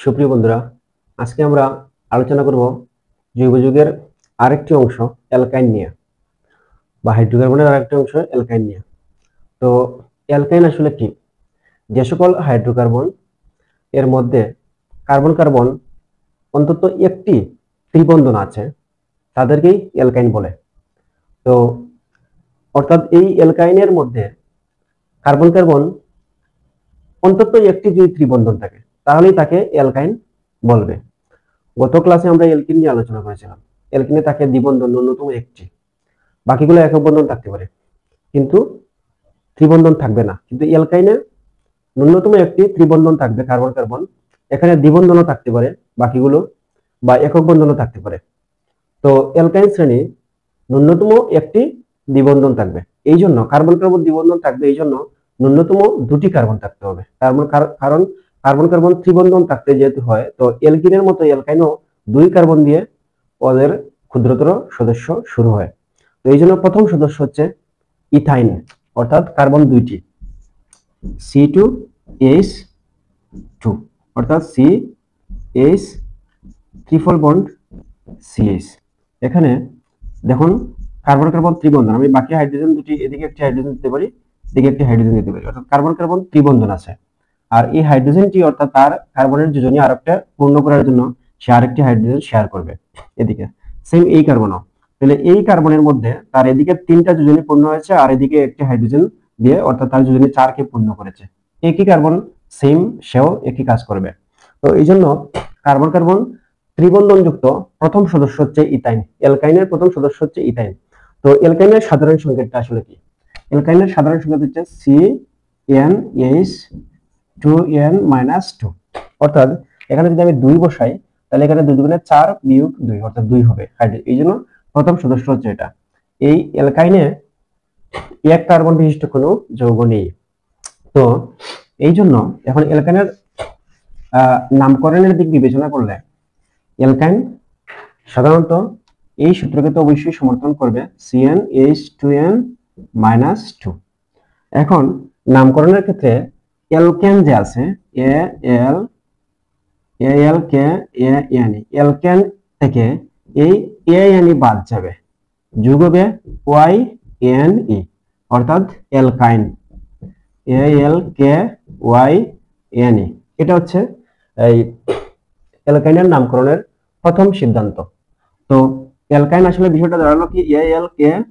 সুপ্রিয় বন্ধুরা, আজকে আমরা আলোচনা করব জৈব যৌগের আরেকটি অংশ অ্যালকাইন নিয়ে বা হাইড্রোকার্বনের আরেকটি অংশ অ্যালকাইন নিয়ে। তো অ্যালকাইন আসলে কি? যে সকল হাইড্রোকার্বন এর মধ্যে কার্বন কার্বন অন্তত একটি ত্রিবন্ধন আছে তাদেরকেই অ্যালকাইন বলে। তো অর্থাৎ এই অ্যালকাইনের মধ্যে কার্বন কার্বন অন্তত একটি যদি ত্রিবন্ধন থাকে তাহলেই তাকে অ্যালকাইন বলবে। গত ক্লাসে আমরা অ্যালকিন নিয়ে আলোচনা করেছিলাম। অ্যালকিনে থাকে দ্বিবন্ধন ন্যূনতম একটি, বাকিগুলো একক বন্ধন থাকতে পারে কিন্তু ত্রিবন্ধন থাকবে না। কিন্তু অ্যালকাইনে ন্যূনতম একটি ত্রিবন্ধন থাকবে কার্বন কার্বন, এখানে দ্বিবন্ধনও থাকতে পারে বাকিগুলো, বা একক বন্ধনও থাকতে পারে। তো অ্যালকাইন শ্রেণী ন্যূনতম একটি দ্বিবন্ধন থাকবে, এই জন্য কার্বন কার্বন দ্বিবন্ধন থাকবে, এই জন্য ন্যূনতম দুটি কার্বন থাকতে হবে। কারণ কার্বন কার্বন ত্রিবন্ধন থাকতে যেহেতু হয়, তো অ্যালকিনের মতো অ্যালকাইনও দুই কার্বন দিয়ে ওদের ক্ষুদ্রতর সদস্য শুরু হয়। তো এই জন্য প্রথম সদস্য হচ্ছে ইথাইন, অর্থাৎ কার্বন দুইটি C2H2, অর্থাৎ CH ট্রিপল বন্ড CH। এখানে দেখুন কার্বন কার্বন ত্রিবন্ধন, আমি বাকি হাইড্রোজেন দুটি এদিকে একটি হাইড্রোজেন দিতে পারি, এদিকে একটি হাইড্রোজেন দিতে পারি, অর্থাৎ কার্বন কার্বন ত্রিবন্ধন আছে। আর এই হাইড্রোজেনটি অর্থাৎ তার কার্বনের যোজনী আরেকটা পূর্ণ করার জন্য সে আরেকটি হাইড্রোজেন শেয়ার করবে এদিকে। সেম এই কার্বনও, তাহলে এই কার্বনের মধ্যে তার এদিকে তিনটা যোজনী পূর্ণ হয়েছে আর এদিকে একটি হাইড্রোজেন দিয়ে, অর্থাৎ তার যোজনী 4কে পূর্ণ করেছে। একই কার্বন, সেম, সেও একই কাজ করবে। তো এই জন্য কার্বন কার্বন ত্রিবন্ধন যুক্ত প্রথম সদস্য হচ্ছে ইথাইন। অ্যালকাইনের প্রথম সদস্য হচ্ছে ইথাইন। তো অ্যালকাইনের সাধারণ সংকেতটা আসলে কি? অ্যালকাইনের সাধারণ সংকেত হচ্ছে CnH2n-2, অর্থাৎ এখানে যদি আমি 2 বসাই তাহলে এখানে 2 দুগুণে 4 বিয়োগ 2, অর্থাৎ 2 হবে। এই জন্য প্রথম সদস্য হচ্ছে এটা। এই অ্যালকাইনে এক কার্বন বিশিষ্ট কোনো যৌগ নেই। তো এই জন্য এখন অ্যালকাইনের নামকরণের দিক বিবেচনা করলে অ্যালকাইন সাধারণত এই সূত্রকে তো অবশ্যই সমর্থন করবে, CnH2n-2। এখন নামকরণের ক্ষেত্রে অ্যালকেন যে আছে অ্যালকেন থেকে এই এ বাদ যাবে, যোগ হবে YNE, অর্থাৎ অ্যালকাইন, ALKYNE। এটা হচ্ছে এই অ্যালকাইনের নামকরণের প্রথম সিদ্ধান্ত। তো অ্যালকাইন আসলে বিষয়টা দাঁড়ালো কি, ALKYNE,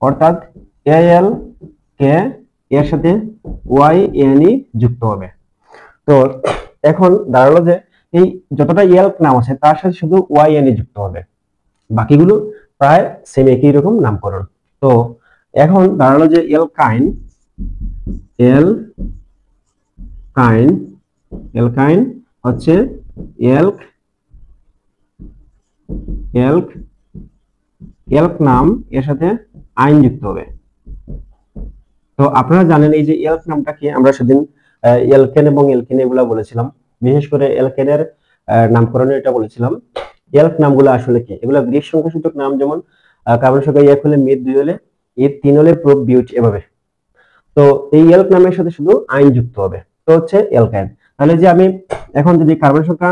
অর্থাৎ ALK এর সাথে YNE যুক্ত হবে। তো এখন দাঁড়ালো যে এই যতটা অ্যালক নাম আছে তার সাথে শুধু YNE যুক্ত হবে, বাকিগুলো প্রায় সেম একই রকম নামকরণ। তো এখন দাঁড়ালো যে অ্যালকাইন হচ্ছে অ্যালক নাম, এর সাথে আইন যুক্ত হবে। তো আপনারা জানেন এই যে অ্যালক নামটা কি, আমরা সেদিন অ্যালকেন এবং অ্যালকিন এগুলা বলেছিলাম, বিশেষ করে অ্যালকেনের নামকরণে এটা বলেছিলাম। অ্যালক নামগুলো আসলে কি? এগুলো গ্রিক সংখ্যাসূচক নাম, যেমন কার্বন সংখ্যা 1 হলে মেথ, 2 হলে এথ, 3 হলে প্রোপ, বিউট, এভাবে। তো এই অ্যালক নামের সাথে শুধু আইন যুক্ত হবে, তো হচ্ছে অ্যালকাইন। তাহলে যে আমি এখন যদি কার্বন সংখ্যা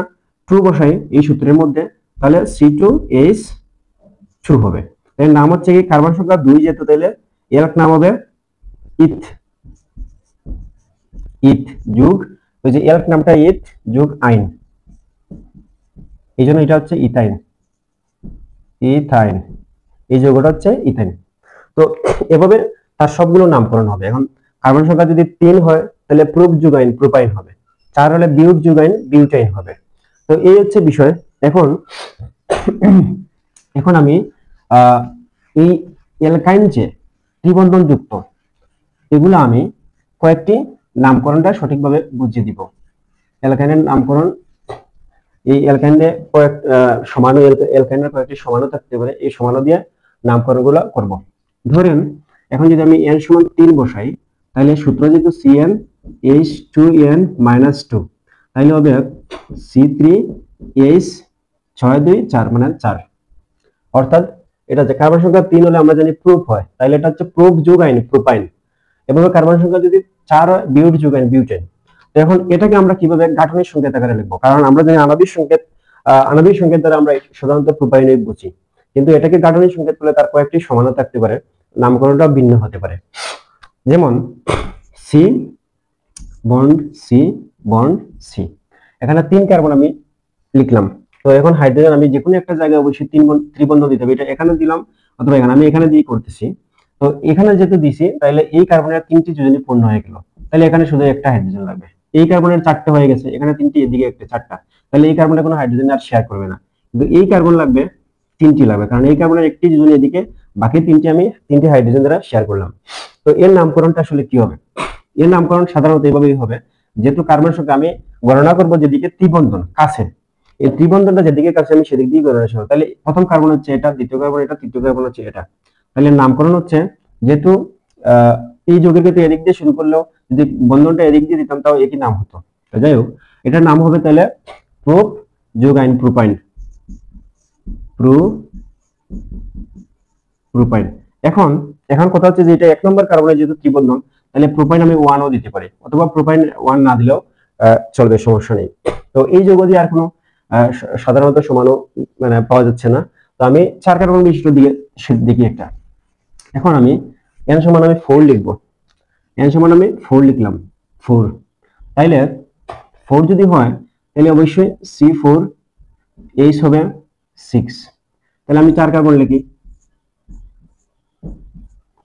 2 বসাই এই সূত্রের মধ্যে, তাহলে C2H2 হবে। এর নাম হচ্ছে কি, কার্বন সংখ্যা 2 যেহেতু, তাহলে অ্যালক নাম হবে ইথ যোগ ওই যে অ্যালক নামটা ইথ যোগ আইন, এই জন্য এটা হচ্ছে ইথাইন। এই যৌগটা হচ্ছে ইথাইন। তো এভাবে তার সবগুলো নামকরণ হবে। এখন কার্বন সংখ্যা যদি 3 হয় তাহলে প্রোপ যোগ আইন প্রোপাইন হবে, 4 হলে বিউট যোগ আইন বিউটাইন হবে। তো এই হচ্ছে বিষয়। এখন আমি এই অ্যালকাইন যে ত্রিবন্ধন যুক্ত, এগুলো আমি কয়েকটি নামকরণটা সঠিকভাবে বুঝিয়ে দিব। অ্যালকাইনের নামকরণ, এই অ্যালকাইনে অ্যালকাইনের কয়েকটি সমানও থাকতে পারে, এই সমানও দিয়ে নামকরণগুলো করব। ধরেন এখন যদি আমি n সমান 3 বসাই, তাহলে সূত্র যেহেতু CnH2n-2, তাহলে হবে C3H624 মানে 4, অর্থাৎ এটা যে কার্বন সংখ্যা 3 হলে আমরা জানি প্রোপ হয়, তাহলে এটা হচ্ছে প্রোপ যোগ আইন প্রোপাইন। এভাবে কার্বন সংখ্যা যদি 4 হয় বিউট যোগ আইন বিউটেন। তো এখন এটাকে আমরা কিভাবে গাঠনিক সংকেত আকারে লিখবো, কারণ আমরা জানি আণবিক সংকেত দ্বারা আমরা সাধারণত প্রোপাইনইক বুঝি, কিন্তু এটাকে গাঠনিক সংকেত বলে তার কয়েকটি সমানতা থাকতে পারে, নামকরণটাও ভিন্ন হতে পারে। যেমন C bond C bond C, এখানে 3 কার্বন আমি লিখলাম। তো এখন হাইড্রোজেন আমি যে কোনো একটা জায়গায় অবশ্যই ত্রিবন্ধন দিতে হবে, এটা এখানে দিলাম অথবা এখানে, আমি এখানে দিয়ে করতেছি। তো এখানে যেহেতু দিছি তাহলে এই কার্বনের 3টি যোজনী পূর্ণ হয়ে গেল, তাহলে এখানে শুধু একটা হাইড্রোজেন লাগবে। এই কার্বনের 4টে হয়ে গেছে, এখানে 3টি, এদিকে একটা, 4টা, তাহলে এই কার্বনের কোনো হাইড্রোজেন আর শেয়ার করবে না। কিন্তু এই কার্বন লাগবে 3টি লাগবে, কারণ এই কার্বনের একটি যোজনী এদিকে, বাকি 3টি আমি 3টি হাইড্রোজেন দ্বারা শেয়ার করলাম। তো এর নামকরণটা আসলে কি হবে? এর নামকরণ সাধারণত এইভাবেই হবে, যেহেতু কার্বনের সঙ্গে আমি গণনা করব যেদিকে ত্রিবন্ধন কাছে, এই ত্রিবন্ধনটা যেদিকে কাছে আমি সেদিক দিয়ে গণনা করব। তাহলে প্রথম কার্বন হচ্ছে এটা, দ্বিতীয় কার্বন এটা, তৃতীয় কার্বন হচ্ছে এটা। তাহলে নামকরণ হচ্ছে, যেহেতু এই যৌগের ক্ষেত্রে এদিক দিয়ে শুরু করলেও যদি বন্ধনটা এদিক দিয়ে দিতাম তাও একই নাম হতো। যাই হোক, এটার নাম হবে তাহলে প্রোপ যোগ আইন প্রোপাইন, প্রোপাইন। এখন কথা হচ্ছে যে এটা 1 নম্বর কার্বনের যেহেতু ত্রিবন্ধন, তাহলে প্রোপাইন আমি 1ও দিতে পারি, অথবা প্রোপাইন 1 না দিলেও চলবে, সমস্যা নেই। তো এই যৌগ দিয়ে আর কোনো সাধারণত সমাণু মানে পাওয়া যাচ্ছে না। তো আমি 4 কার্বন বিশিষ্ট দিকে দেখি একটা। এখন আমি n সমান আমি 4 লিখব, n সমান আমি 4 লিখলাম, 4। তাইলে 4 যদি হয় তাহলে অবশ্যই C4H হবে 6। তাহলে আমি 4 কার্বন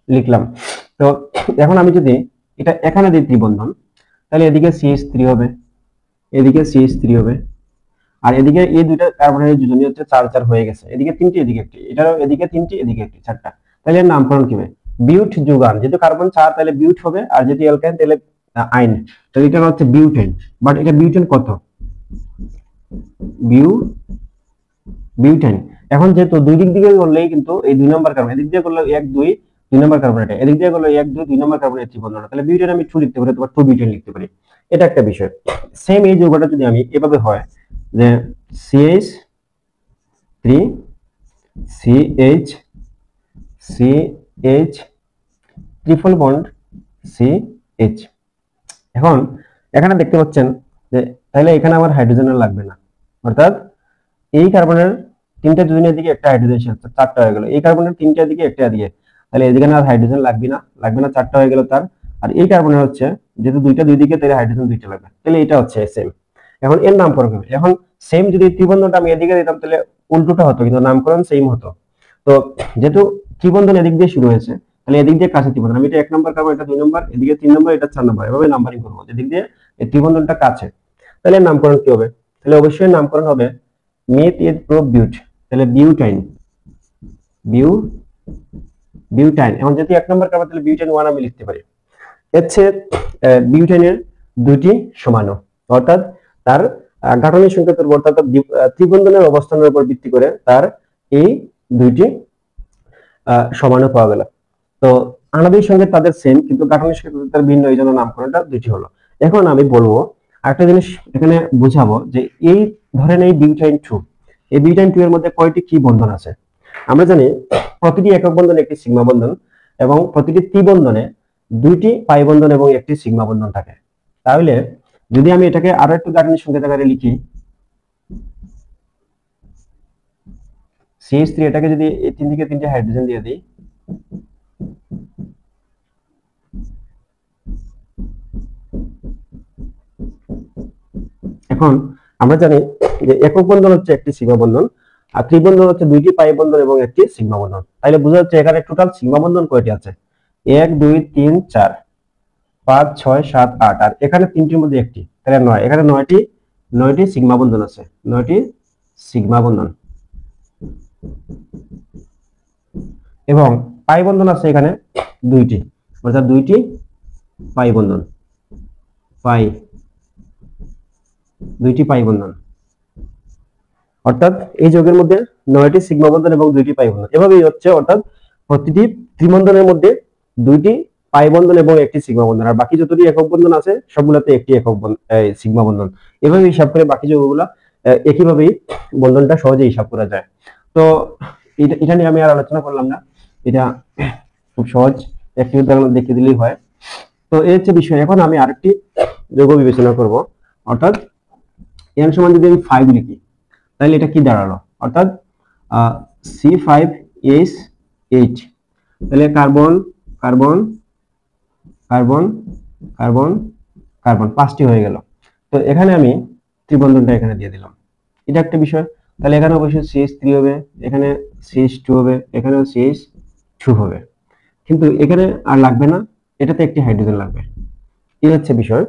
লিখলাম। তো এখন আমি যদি এটা এখানে দিই ত্রিবন্ধন, তাহলে এদিকে CH3 হবে, এদিকে CH3 হবে, আর এদিকে এই দুইটা কার্বনের যোজনী হচ্ছে 4 4 হয়ে গেছে, এদিকে 3টি, এদিকে একটি, এটারও এদিকে 3টি, এদিকে একটি, 4টা। তাহলে এর নামকরণ কি হবে? বিউট যুগান, যেহেতু কার্বন 4 তাহলে বিউট হবে, আর যেহেতু অ্যালকাইন তাহলে আইন, তাহলে এটা হচ্ছে বিউটেন। বাট এটা বিউটেন কত? বিউটেন। এখন যেহেতু দুই দিক দিয়ে করলেই কিন্তু এই 2 নম্বর কার্বন, এদিক দিয়ে করলে 1 2 2 নম্বর কার্বন, এটা এদিক দিয়ে করলে 1 2 2 নম্বর কার্বন এর ত্রিবন্ধন, তাহলে বিউটেন আমি 2 লিখতে পারি অথবা 2 বিউটেন লিখতে পারি। এটা একটা বিষয়। সেম এই যৌগটা যদি আমি এভাবে হয় যে CH3 CH triple bond CH। এখন এখানে দেখতে পাচ্ছেন যে তাহলে এখানে আমার হাইড্রোজেন লাগবে না, অর্থাৎ এই কার্বনের 3টা যোজনীর দিকে একটা হাইড্রোজেন শেয়ার, 4টা হয়ে গেল। এই কার্বনের 3টা দিকে একটা দিকে, তাহলে এদিকে আর হাইড্রোজেন লাগবে না, 4টা হয়ে গেল তার। আর এই কার্বনের হচ্ছে যেহেতু দুইটা দুই দিকে, তাহলে হাইড্রোজেন 2টা লাগবে, তাহলে এটা হচ্ছে সেম। এখন এর নামকরণ হবে, এখন সেম যদি ত্রিবন্ধনটা আমি এদিকে দিতাম তাহলে উল্টোটা হতো, কিন্তু নামকরণ সেম হতো। তো যেহেতু ত্রিবন্ধন এদিক দিয়ে শুরু হয়েছে, তাহলে এদিক দিয়ে কাছে ত্রিবন্ধন, আমি এটা 1 নম্বর কার্বন, এটা 2 নম্বর, এদিকে 3 নম্বর, এটা 4 নম্বর, এভাবে নাম্বারিং করবো এদিক দিয়ে এই ত্রিবন্ধনটা কাছে। তাহলে নামকরণ কি হবে? তাহলে অবশ্যই নামকরণ হবে মেথ ইথ প্রোপ বিউট, তাহলে বিউটাইন, বিউটাইন। এখন যেহেতু 1 নম্বর কার্বন, তাহলে বিউটাইন 1 আমি লিখতে পারি। হচ্ছে বিউটাইনের দুইটি সমাণু, অর্থাৎ তার গাঠনিক সংকেতের উপর, অর্থাৎ ত্রিবন্ধনের অবস্থানের উপর ভিত্তি করে তার এই দুইটি সমাণু পাওয়া গেল। তো আণবিক সংকেত তাদের সেম, কিন্তু গাঠনিক সংকেত তার ভিন্ন, এই জন্য নামকরণটা দুইটি হলো। এখন আমি বলবো আরেকটা জিনিস এখানে বুঝাবো যে এই ধরেন এই বিউটাইন 2, এই বিউটাইন 2 এর মধ্যে কয়টি কি বন্ধন আছে? আমরা জানি প্রতিটি একক বন্ধনে একটি সিগমা বন্ধন, এবং প্রতিটি ত্রিবন্ধনে 2টি পাই বন্ধন এবং একটি সিগমা বন্ধন থাকে। তাহলে যদি আমি এটাকে আরো একটু গাঠনিক সংকেত আকারে লিখি, CH3, এটাকে যদি এই 3 দিকে 3টে হাইড্রোজেন দিয়ে দিই, এখন আমরা জানি যে একক বন্ধন হচ্ছে একটি সিগমা বন্ধন, আর ত্রিবন্ধন হচ্ছে 2টি পাই বন্ধন এবং একটি সিগমা বন্ধন। তাহলে বোঝা যাচ্ছে এখানে টোটাল সিগমা বন্ধন কয়টি আছে? 1 2 3 4 5 6 7 8, আর এখানে 3টির মধ্যে একটি, তাহলে 9। এখানে 9টি সিগমা বন্ধন আছে, 9টি সিগমা বন্ধন, এবং পাই বন্ধন আছে এখানে 2টি, অর্থাৎ 2টি পাই বন্ধন, 2টি পাই বন্ধন। অর্থাৎ এই যৌগের মধ্যে 9টি সিগমা বন্ধন এবং 2টি পাই বন্ধন, এভাবেই হচ্ছে। অর্থাৎ প্রতিটি ত্রিবন্ধনের মধ্যে 2টি পাই বন্ধন এবং একটি সিগমা বন্ধন, আর বাকি যতটি একক বন্ধন আছে সবগুলোতে একটি একক সিগমা বন্ধন। এভাবে হিসাব করে বাকি যৌগগুলো একইভাবেই বন্ধনটা সহজে হিসাব করা যায়। তো এটা নিয়ে আমি আর আলোচনা করলাম না, এটা খুব সহজ, একটি উদাহরণ দেখিয়ে দিলেই হয়। তো এই হচ্ছে বিষয়। এখন আমি আরেকটি যৌগ বিবেচনা করব, অর্থাৎ n সমান যদি আমি 5 লিখি তাহলে এটা কি দাঁড়ালো, অর্থাৎ C5H8, তাহলে carbon carbon carbon carbon carbon 5টি হয়ে গেল। তো এখানে আমি ত্রিবন্ধনটা এখানে দিয়ে দিলাম, এটা একটা বিষয়। তাহলে এখানে অবশ্যই CH3 হবে, এখানে CH2 হবে, এখানেও CH2 হবে, কিন্তু এখানে আর লাগবে না, এটাতে একটি হাইড্রোজেন লাগবে। এই হচ্ছে বিষয়,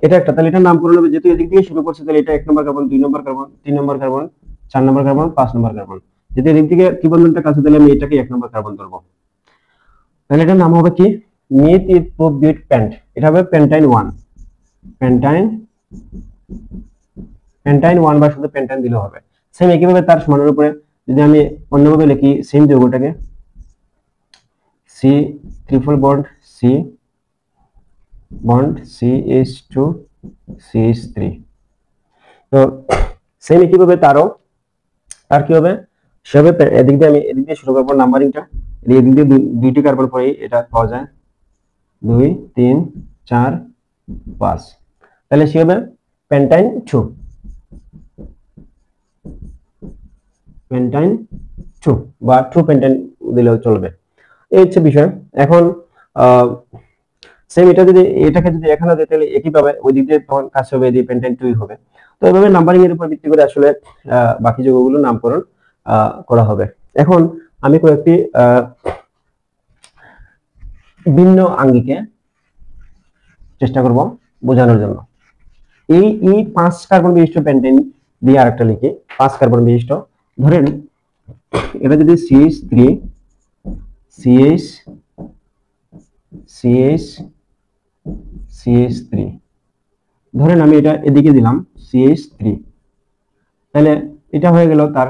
এটা একটা। তাহলে এটার নামকরণ হবে, যেহেতু এদিক দিয়ে শুরু করছে তাহলে এটা 1 নম্বর কার্বন, 2 নম্বর কার্বন, 3 নম্বর কার্বন, 4 নম্বর কার্বন, 5 নম্বর কার্বন। যদি এদিক থেকে ত্রিবন্ধনটা কাছে তাহলে আমি এটাকে 1 নম্বর কার্বন ধরবো। তাহলে এটার নাম হবে কি, মিথিলপ্রোবিউটেন্ট, এটা হবে পেন্টাইন 1, পেন্টাইন পেন্টাইন 1 বা শুধু পেন্টাইন দিলেও হবে। সেম একইভাবে তার সমানের উপরে যদি আমি অন্যভাবে লিখি সেম যৌগটাকে, C triple bond C bond CH2 CH3, তো সেম একইভাবে তার কি হবে, সে হবে এদিক দিয়ে শুরু করবো নাম্বারিংটা, এদিক দিয়ে দুইটি কার্বন পরে এটা পাওয়া যায় 2 3 4 5, তাহলে সে হবে পেন্টাইন 2, পেন্টাইন 2 বা 2 পেন্টাইন দিলেও চলবে। এই হচ্ছে বিষয়। এখন সেম এটাকে যদি এখানে দিই তাহলে একই পাবে, ওই দিক দিয়ে তখন কাছে হবে, এই পেন্টাইন 2 হবে। তো এইভাবে নাম্বারিং এর উপর ভিত্তি করে আসলে বাকি যৌগগুলো নামকরণ করা হবে। এখন আমি কয়েকটি ভিন্ন আঙ্গিকে চেষ্টা করব বোঝানোর জন্য। এই 5 কার্বন বিশিষ্ট পেন্টাইন দিয়ে আরেকটা লিখি, 5 কার্বন বিশিষ্ট, ধরেন এটা যদি CH3 CH3 ধরেন আমি এটা এদিকে দিলাম CH3, তাহলে এটা হয়ে গেল তার,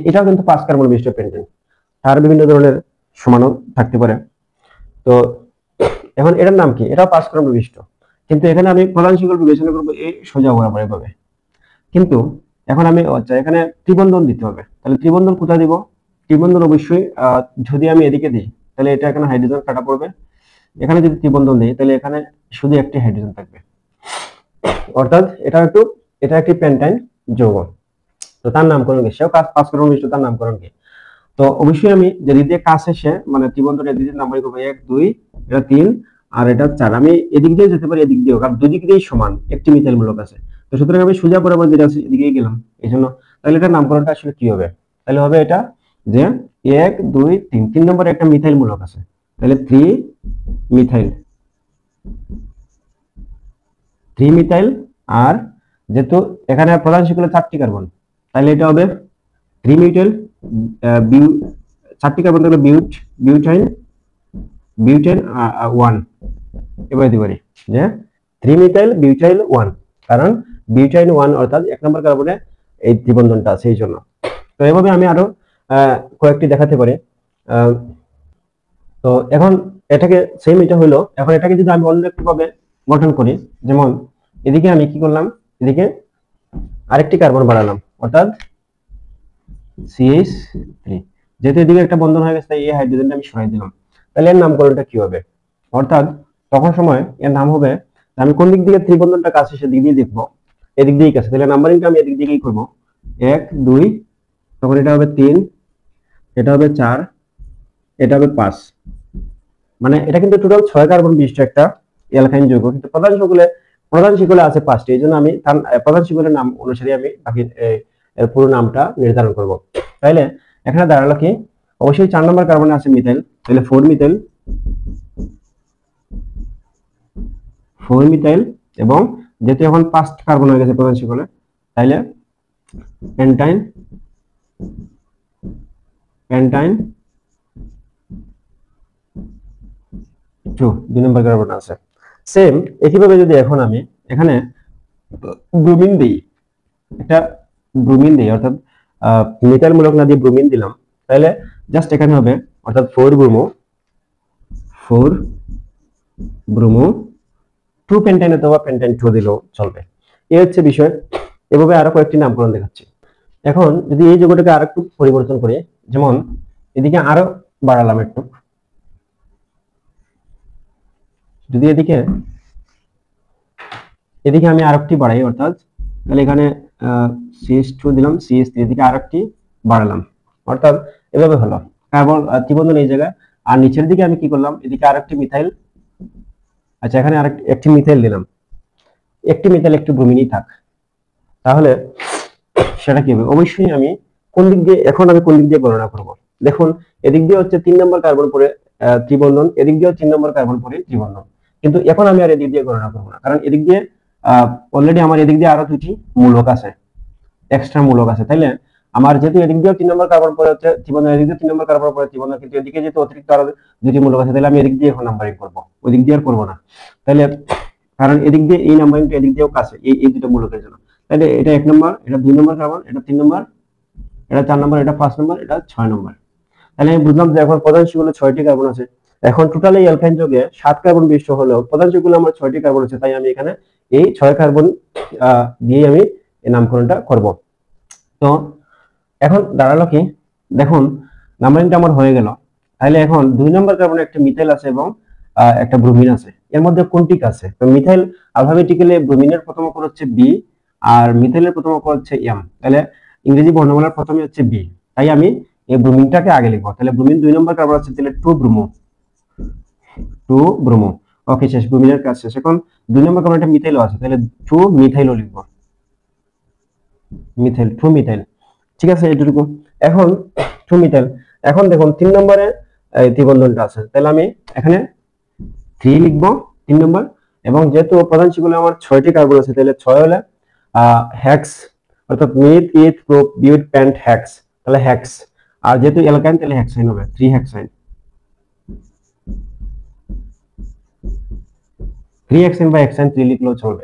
এটাও কিন্তু 5 কার্বন বিশিষ্ট পেন্টাইন, তার বিভিন্ন ধরনের সমানও থাকতে পারে। তো এখন এটার নাম কি, এটাও 5 কার্বন বিশিষ্ট, কিন্তু এখানে আমি প্রধান শিকল বিবেচনা করবো এই সোজা বরাবর এভাবে। কিন্তু এখন আমি এখানে ত্রিবন্ধন দিতে হবে, তাহলে ত্রিবন্ধন কোথায় দিব, ত্রিবন্ধন অবশ্যই যদি আমি এদিকে দিই তাহলে এটা এখানে হাইড্রোজেন কাটা পড়বে, এখানে যদি ত্রিবন্ধন দিই তাহলে এখানে শুধু একটি হাইড্রোজেন থাকবে, অর্থাৎ এটা একটি পেন্টাইন যৌগ। তো তার নামকরণ কি, সেও 5 কার্বন বিশিষ্ট, তার নামকরণ কি, তো অবশ্যই আমি যদি দিয়ে কাজ শেষে মানে ত্রিবন্ধনের এদিকে নাম্বার করবো 1 2, এটা 3 আর এটা 4, আমি এদিক দিয়ে যেতে পারি এদিক দিয়েও, কারণ দুই দিক দিয়েই সমান, একটি মিথাইল মূলক আছে। তো সুতরাং আমি সোজা বরাবর যেটা আছে এদিকেই গেলাম, এই জন্য তাহলে এটা নামকরণটা আসলে কি হবে, তাহলে হবে এটা যে 1 2 3 নম্বরে একটা মিথাইল মূলক আছে, তাহলে 3 মিথাইল, আর যেহেতু এখানে প্রধান শিকলে 4টি কার্বন, তাহলে এটা হবে 3 মিথাইল 4টি কার্বন থাকলে বিউটাইন 1, এবার দিতে পারি যে 3 মিথাইল বিউটাইল 1, কারণ বিউটাইন 1 অর্থাৎ 1 নম্বর কার্বনে এই ত্রিবন্ধনটা আছে এই জন্য। তো এভাবে আমি আরো কয়েকটি দেখাতে পারি। তো এখন এটাকে সেম এটা হলো, এখন এটাকে যদি আমি অন্য একটু ভাবে গঠন করি, যেমন এদিকে আমি কি করলাম, এদিকে আরেকটি কার্বন বাড়ালাম, অর্থাৎ CH3, যেহেতু এদিকে একটা বন্ধন হয়ে গেছে তাই এই হাইড্রোজেনটা আমি সরাই দিলাম, তাহলে এর নামকরণটা কি হবে, অর্থাৎ তখন সময় এর নাম হবে, আমি কোন দিক থেকে ত্রিবন্ধনটা কাছে সেদিক দিয়ে দেখবো, এদিক দিয়েই কাছে, তাহলে নাম্বারিংটা আমি এদিক দিকেই করবো, 1 2, তখন এটা হবে 3, এটা হবে 4, এটা হবে 5, মানে এটা কিন্তু টোটাল 6 কার্বন বিশিষ্ট একটা অ্যালকাইন যৌগ, কিন্তু প্রধান শিকলে আছে 5টি, এই জন্য আমি প্রধান শিকলের নাম অনুসারে আমি বাকি এর পুরো নামটা নির্ধারণ করব। তাহলে এখানে দাঁড়ালো কি, অবশ্যই 4 নম্বর কার্বনে আছে মিথাইল, তাহলে 4 মিথাইল, এবং যেহেতু এখন 5 কার্বন হয়ে গেছে প্রধান শিকলে, তাহলে পেন্টাইন 2 নম্বর কার্বন আছে। সেম একইভাবে যদি এখন আমি এখানে ব্রোমিন দিই, একটা ব্রোমিন দিই, অর্থাৎ মিথাইল মূলক না দিয়ে ব্রোমিন দিলাম, তাহলে জাস্ট এখানে হবে, অর্থাৎ 4 ব্রোমো 2 পেন্টাইন অথবা পেন্টাইন 2 দিলেও চলবে। এই হচ্ছে বিষয়। এভাবে আরো কয়েকটি নামকরণ দেখাচ্ছি। এখন যদি এই যৌগটাকে আরেকটু পরিবর্তন করি, যেমন এদিকে আরো বাড়ালাম একটু, যদি এদিকে এদিকে আমি আরেকটি বাড়াই, অর্থাৎ তাহলে এখানে CH2 দিলাম, CH3 এদিকে আরেকটি বাড়ালাম, অর্থাৎ এভাবে হলো কার্বন ত্রিবন্ধন এই জায়গায়। আর নিচের দিকে আমি কি করলাম, এদিকে আরেকটি মিথাইল, আচ্ছা এখানে একটি মিথাইল দিলাম, একটি মিথাইল একটু ব্রোমিনই থাক। তাহলে সেটা কি হবে, অবশ্যই আমি কোন দিক দিয়ে, এখন আমি কোন দিক দিয়ে গণনা করব। দেখুন এদিক দিয়ে হচ্ছে 3 নম্বর কার্বন পরে ত্রিবন্ধন, এদিক দিয়ে 3 নম্বর কার্বন পরে ত্রিবন্ধন, কিন্তু এখন আমি আর এদিক দিয়ে গণনা করব না, কারণ এদিক দিয়ে অলরেডি আমার এদিক দিয়ে আরো দুটি মূলক আছে, এক্সট্রা মূলক আছে। তাইলে আমার যেহেতু এদিক দিয়ে 3 নম্বর কার্বন পরে হচ্ছে ত্রিবন্ধন, এদিক দিয়ে 3 নম্বর কার্বন পরে ত্রিবন্ধন, কিন্তু এদিকে যেহেতু অতিরিক্ত আরো দুটি মূলক আছে, তাহলে আমি এদিক দিয়ে এখন নাম্বারিং করব, ওই দিক দিয়ে আর করব না। তাহলে কারণ এদিক দিয়ে এই নাম্বারিংটা এদিক দিয়েও কাছে, এই দুটো মূলকের জন্য। তাহলে এটা 1 নম্বর, এটা 2 নম্বর কার্বন, এটা 3 নম্বর, এটা 4 নম্বর, এটা 5 নম্বর, এটা 6 নম্বর। তাহলে আমি বুঝলাম যে এখন প্রধান শিগুলো 6টি কার্বন আছে। এখন টোটাল এই অ্যালকাইন যৌগে 7 কার্বন বিশিষ্ট হলেও প্রধান শিগুলো আমার 6টি কার্বন আছে, তাই আমি এখানে এই 6 কার্বন দিয়ে আমি এই নামকরণটা করব। তো এখন দাঁড়ালো কি, দেখুন নাম্বারিংটা আমার হয়ে গেল। তাহলে এখন 2 নম্বর কার্বনে একটা মিথাইল আছে এবং একটা ব্রোমিন আছে, এর মধ্যে কোনটি আছে? তো মিথাইল আলফাবেটিক্যালি ব্রোমিনের প্রথম অক্ষর হচ্ছে বি আর মিথাইলের প্রথম অক্ষর হচ্ছে এম, তাহলে ইংরেজি বর্ণমালার প্রথমে হচ্ছে বি, তাই আমি এই ব্রোমিনটাকে আগে লিখবো। তাহলে ব্রোমিন 2 নম্বর কার্বন আছে, তাহলে 2 ব্রোমো, 2 ব্রোমো। ওকে, শেষ, ব্রোমিনের কাজ শেষ। এখন 2 নম্বর কার্বনে একটা মিথাইলও আছে, তাহলে 2 মিথাইলও লিখবো, মিথাইল, 2 মিথাইল। ঠিক আছে, এটুকু। এখন 2 মিথাইল। এখন দেখুন 3 নম্বরে এই ত্রিবন্ধনটা আছে, তাহলে আমি এখানে 3 লিখবো 3 নম্বর। এবং যেহেতু প্রধান শিগুলো আমার 6টি কার্বন আছে, তাহলে 6 হলে হেক্স, অর্থাৎ মিথ ইথ প্রোপ বিউট প্যান্ট হেক্স, তাহলে হেক্স। আর যেহেতু অ্যালকাইন, তাহলে হেক্সাইন হবে, 3 হেক্সাইন, 3 হেক্সাইন বা হেক্সাইন 3 লিখলেও চলবে।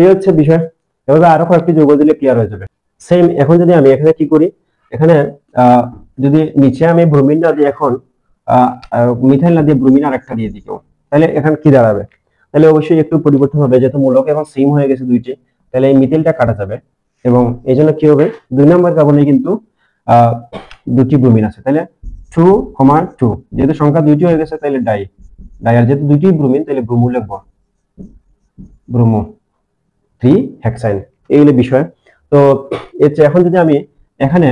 এই হচ্ছে বিষয়। এভাবে আরো কয়েকটি যৌগ দিলে ক্লিয়ার হয়ে যাবে। সেম এখন যদি আমি এখানে কি করি, এখানে যদি নিচে আমি ব্রোমিন না দিয়ে এখন মিথাইল না দিয়ে ব্রোমিন আরেকটা দিয়ে দিই, তাহলে এখানে কি দাঁড়াবে? তাহলে অবশ্যই একটু পরিবর্তন হবে, যেহেতু মূলক এবং সেম হয়ে গেছে দুইটি, তাহলে এই মিথাইলটা কাটা যাবে। এবং এই জন্য কি হবে, 2 নম্বর কার্বনে কিন্তু দুটি ব্রোমিন আছে, তাহলে 2, 2, যেহেতু সংখ্যা দুইটি হয়ে গেছে, তাহলে ডাই, আর যেহেতু দুইটি ব্রোমিন, তাহলে ব্রোমো লিখবো, ব্রোমো, 3 হেক্সাইন। এই হলো বিষয়। তো এখন যদি আমি এখানে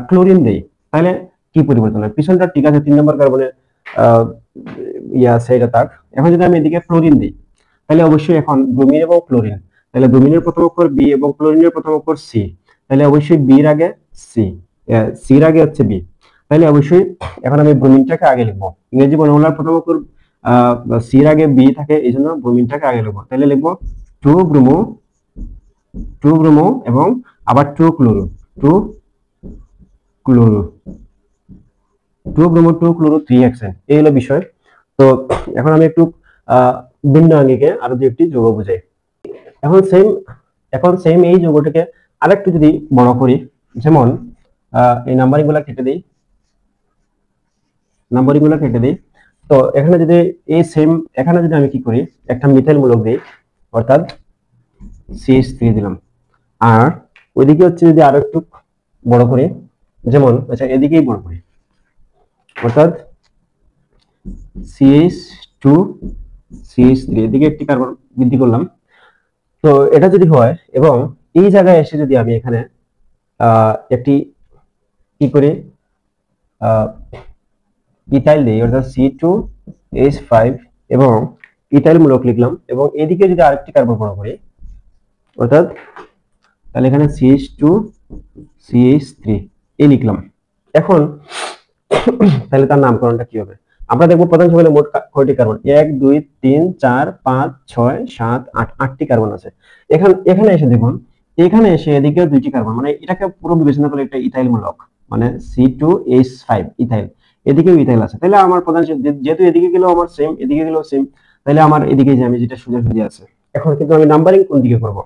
ক্লোরিন দেই, তাহলে কি পরিবর্তন হয়? পিছনটা ঠিক আছে, 3 নম্বর কার্বনে আছে, এটা থাক। এখন যদি আমি এদিকে ক্লোরিন দিই, তাহলে অবশ্যই এখন ব্রোমিন এবং ক্লোরিন, তাহলে ব্রোমিনের প্রথম অক্ষর বি এবং ক্লোরিনের প্রথম অক্ষর সি, তাহলে অবশ্যই বির আগে সি, সির আগে হচ্ছে বি, তাহলে অবশ্যই এখন আমি ব্রোমিনটাকে আগে লিখবো। ইংরেজি বর্ণমালার প্রথম অক্ষর সির আগে বি থাকে, এই জন্য ব্রোমিনটাকে আগে লিখবো। তাহলে লিখবো 2 ব্রোমো, 2 ব্রোমো এবং আবার 2 chloro, 2 chloro, 2 bromo 2 chloro 3 hexane. এই হলো বিষয়। তো এখন আমি একটু ভিন্ন আঙ্গিকে আরো দুই একটি যৌগ বুঝাই। এখন সেম এই যৌগটাকে আরেকটু যদি বড় করি, যেমন এই নাম্বারিং গুলা কেটে দিই, তো এখানে যদি এই সেম, এখানে যদি আমি কি করি, একটা মিথাইল মূলক দিই, অর্থাৎ CH3 দিলাম। আর ওইদিকে হচ্ছে যদি আরো একটু বড় করি, যেমন আচ্ছা এদিকেই বড় করি, অর্থাৎ CH2 CH3, এদিকে একটি কার্বন বৃদ্ধি করলাম। তো এটা যদি হয় এবং এই জায়গায় এসে যদি আমি এখানে একটি কি করি, ইথাইল দিই, অর্থাৎ C2H5 এবং ইথাইল মূলক লিখলাম, এবং এদিকে যদি আরেকটি কার্বন বড় করি, অর্থাৎ তাহলে এখানে CH2 CH3 এই লিখলাম। এখন তাহলে তার নামকরণটা কি হবে? আমরা দেখবো প্রধান শিগুলে মোট কয়টি কার্বন, 1 2 3 4 5 6 7 8, 8টি কার্বন আছে। এখানে এসে দেখুন, এখানে এসে এদিকে দুইটি কার্বন, মানে এটাকে পুরো বিবেচনা করলে একটা ইথাইল মূলক, মানে C2H5 ইথাইল, এদিকেও ইথাইল আছে। তাহলে আমার প্রধান যেহেতু এদিকে গেলেও আমার সেম, এদিকে গেলেও সেম, তাহলে আমার এদিকে যে আমি যেটা সোজাসুজি আছে। এখন কিন্তু আমি নাম্বারিং কোন দিকে করব?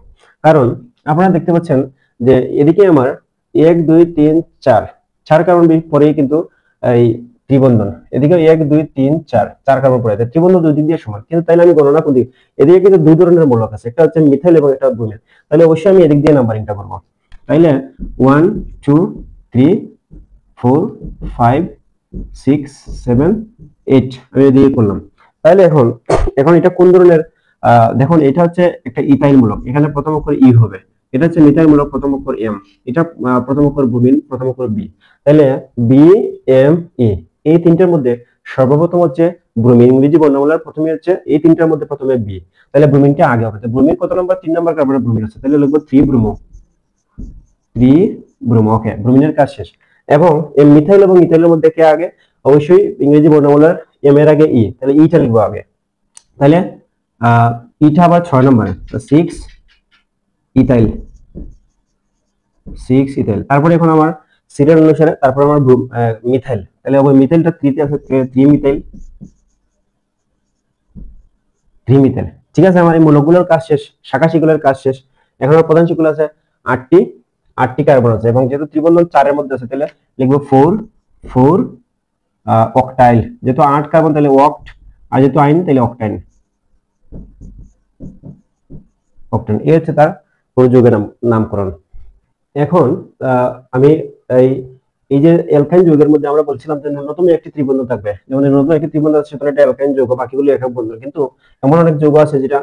কারণ আপনারা দেখতে পাচ্ছেন যে এদিকে আমার 1 2 3 4 কার্বন পরেই কিন্তু এই ত্রিবন্ধন, এদিকে 1 2 3 4 কার্বন পরে আছে, ত্রিবন্ধন দুই দিক দিয়ে সমান। কিন্তু তাইলে আমি গণনা করি, এদিকে কিন্তু দুই ধরনের মূলক আছে, একটা হচ্ছে মিথাইল এবং একটা ব্রোমিন, তাহলে অবশ্যই আমি এদিক দিয়ে নাম্বারিংটা করব। তাইলে 1 2 3 4 5 6 7 8 আমি এদিকে করলাম। তাহলে এখন এটা কোন ধরনের দেখুন এটা হচ্ছে একটা ইথাইল মূলক, এখানে প্রথম অক্ষর ই হবে। এটা হচ্ছে মিথাইল মূলক, প্রথম অক্ষর এম। এটা প্রথম অক্ষর ব্রোমিন, প্রথম অক্ষর বি। তাহলে বি এম ই, এই তিনটার মধ্যে সর্বপ্রথম হচ্ছে ব্রোমিন। ইংরেজি বর্ণমালার প্রথমে হচ্ছে এই তিনটার মধ্যে প্রথমে বি, তাহলে ব্রোমিনটা আগে হবে। ব্রোমিন কত নম্বর? 3 নম্বর কার্বনে ব্রোমিন আছে, তাহলে লিখবো 3 ব্রোমো। 3 ব্রোমো, ওকে, ব্রোমিনের কাজ শেষ। এবং এই মিথাইল এবং ইথাইলের মধ্যে কে আগে? অবশ্যই ইংরেজি বর্ণমালার এম এর আগে ই, তাহলে ইটা লিখবো আগে। তাহলে ইটা আবার 6 নম্বরে, 6 ইথাইল, 6 ইথাইল। তারপরে এখন আমার সিরিয়াল অনুসারে তারপর আমার মিথাইল, তাহলে ওই মিথাইলটা 3 তে আছে, 3 মিথাইল, 3 মিথাইল। ঠিক আছে, আমার এই মৌলগুলোর কাজ শেষ, শাখা শিকলের কাজ শেষ। এখন আমার প্রধান শিকল আছে 8টি, 8টি কার্বন আছে, এবং যেহেতু ত্রিবন্ধন 4 এর মধ্যে আছে, তাহলে লিখবো 4 অক্টাইল। যেহেতু 8 কার্বন তাহলে অক্ট, আর যেহেতু আইন তাহলে অক্টাইন। অক্টাইন এই হচ্ছে তার পুরো যৌগের নামকরণ। এখন আমি এই এই যে অ্যালকাইন যৌগের মধ্যে আমরা বলছিলাম যে ন্যূনতম একটি ত্রিবন্ধন থাকবে, যেমন ন্যূনতম একটি ত্রিবন্ধন আছে সেটা একটা অ্যালকাইন যৌগ, বাকিগুলো একক বন্ধন। কিন্তু এমন অনেক যৌগ আছে যেটা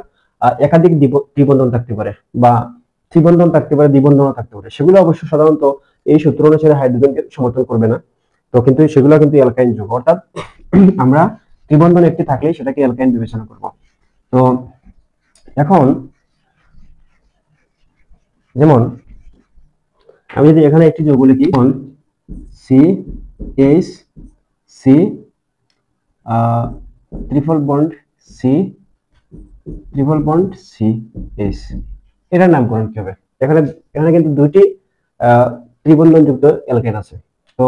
একাধিক ত্রিবন্ধন থাকতে পারে, বা ত্রিবন্ধন থাকতে পারে, দ্বিবন্ধনও থাকতে পারে। সেগুলো অবশ্য সাধারণত এই সূত্র অনুসারে হাইড্রোজেনকে সমর্থন করবে না। তো কিন্তু সেগুলো কিন্তু অ্যালকাইন যৌগ, অর্থাৎ আমরা ত্রিবন্ধন একটি থাকলেই সেটাকে অ্যালকাইন বিবেচনা করব। তো এখন যেমন আমি যদি এখানে একটি যৌগ লিখি, C H C triple bond C, triple bond C H, এটার নামকরণ কি হবে? এখানে এখানে কিন্তু দুইটি ত্রিবন্ধন যুক্ত অ্যালকাইন আছে। তো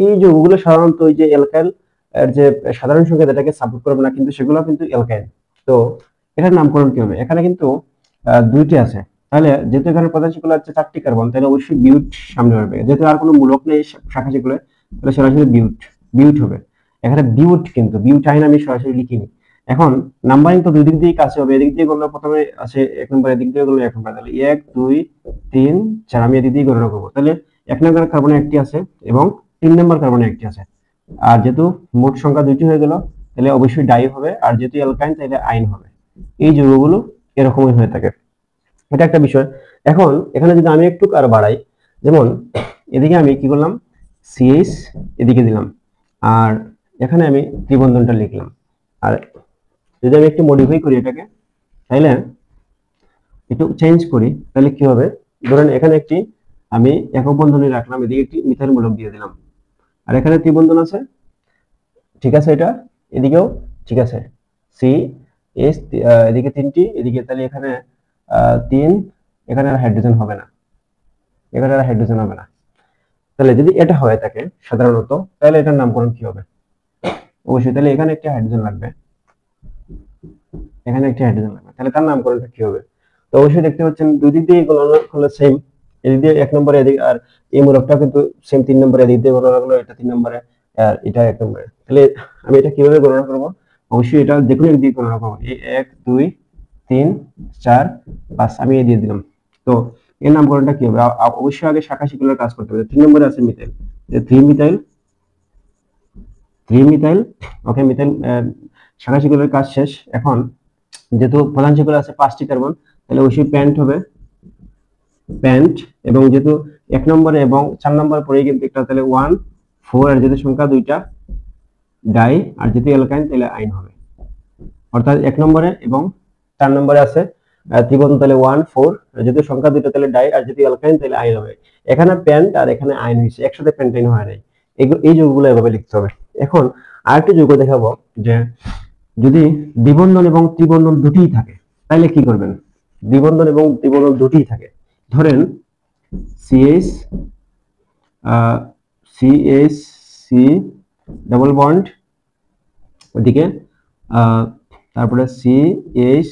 এই যৌগগুলো সাধারণত ওই যে অ্যালকাইল এর যে সাধারণ সংকেত এটাকে সাপোর্ট করবে না, কিন্তু সেগুলো কিন্তু অ্যালকাইন। তো এটার নামকরণ কি হবে? এখানে কিন্তু দুইটি আছে, তাহলে যেহেতু এখানে প্রধান শিকল আছে 4টি কার্বন, তাহলে অবশ্যই বিউট সামনে আসবে। যেহেতু আর কোনো মূলক নেই শাখা শিকলে, তাহলে সরাসরি বিউট হবে। এখানে বিউট, কিন্তু বিউটাইন আমি সরাসরি লিখিনি। এখন নাম্বারিং তো দুই দিক দিয়ে কাছে হবে, এদিক দিয়ে গণনা প্রথমে আছে 1 নম্বর, এদিক দিয়ে গণনা 1 নম্বর, তাহলে 1 2 3 4 আমি এদিক দিয়ে গণনা করবো। তাহলে 1 নম্বর কার্বনে একটি আছে এবং 3 নম্বর কার্বনে একটি আছে। আর যেহেতু মোট সংখ্যা দুইটি হয়ে গেল, তাহলে অবশ্যই ডাই হবে, আর যেহেতু অ্যালকাইন তাহলে আইন হবে। এই যৌগগুলো এরকমই হয়ে থাকে, এটা একটা বিষয়। এখন এখানে যদি আমি একটু আর বাড়াই, যেমন এদিকে আমি কি করলাম, সিএইচ এদিকে দিলাম, আর এখানে আমি ত্রিবন্ধনটা লিখলাম। আর যদি আমি একটু মডিফাই করি এটাকে, তাইলে একটু চেঞ্জ করি, তাহলে কি হবে? ধরেন এখানে একটি আমি একক বন্ধনী রাখলাম, এদিকে একটি মিথাইল মূলক দিয়ে দিলাম, আর এখানে ত্রিবন্ধন আছে, ঠিক আছে, এটা এদিকেও ঠিক আছে, সি এস, এদিকে 3টি, এদিকে, তাহলে এখানে 3, এখানে আর হাইড্রোজেন হবে না, এখানে আর হাইড্রোজেন হবে না। তাহলে যদি এটা হয়ে থাকে সাধারণত, তাহলে এটার নামকরণ কি হবে? অবশ্যই তাহলে এখানে একটি হাইড্রোজেন লাগবে, এখানে একটি হাইড্রোজেন লাগবে, তাহলে তার নামকরণটা কি হবে? তো অবশ্যই দেখতে পাচ্ছেন দুই দিক দিয়ে গণনা করলে সেম, এদিক দিয়ে 1 নম্বরে, এদিক, আর এই মূলকটা কিন্তু সেম 3 নম্বরে, এদিক দিয়ে গণনা করলে এটা 3 নম্বরে, আর এটা 1 নম্বরে। তাহলে আমি এটা কিভাবে গণনা করব? অবশ্যই এটা যে কোনো এক দিয়ে গণনা করব, এই 1 2 3 4 5 আমি এই দিয়ে দিলাম। তো এর নামকরণটা কি হবে? অবশ্যই আগে শাখা শিকলের কাজ করতে হবে। 3 নম্বরে আছে মিথাইল, 3 মিথাইল, 3 মিথাইল, ওকে, মিথাইল শাখা শিকলের কাজ শেষ। এখন যেহেতু প্রধান শিকলে আছে 5টি কার্বন, তাহলে অবশ্যই প্যান্ট হবে, প্যান্ট। এবং যেহেতু 1 নম্বরে এবং 4 নম্বর পরে কিন্তু একটা, তাহলে 1 4, আর যেহেতু সংখ্যা দুইটা ডাই, আর যেহেতু অ্যালকাইন তাহলে আইন হবে। অর্থাৎ 1 নম্বরে এবং 4 নম্বরে আছে ত্রিবন্ধন, তাহলে 1 4, যেহেতু সংখ্যা দুইটা তাহলে ডাই, আর যেহেতু অ্যালকাইন তাহলে আইন হবে। এখানে প্যান্ট আর এখানে আইন হয়েছে, একসাথে প্যান্টাইন হয় নাই। এই যৌগগুলো এভাবে লিখতে হবে। এখন আরেকটি যৌগ দেখাবো, যে যদি দ্বিবন্ধন এবং ত্রিবন্ধন দুটিই থাকে, তাহলে কি করবেন? দ্বিবন্ধন এবং ত্রিবন্ধন দুটিই থাকে, ধরেন CH CH C double bond, ওদিকে তারপরে CH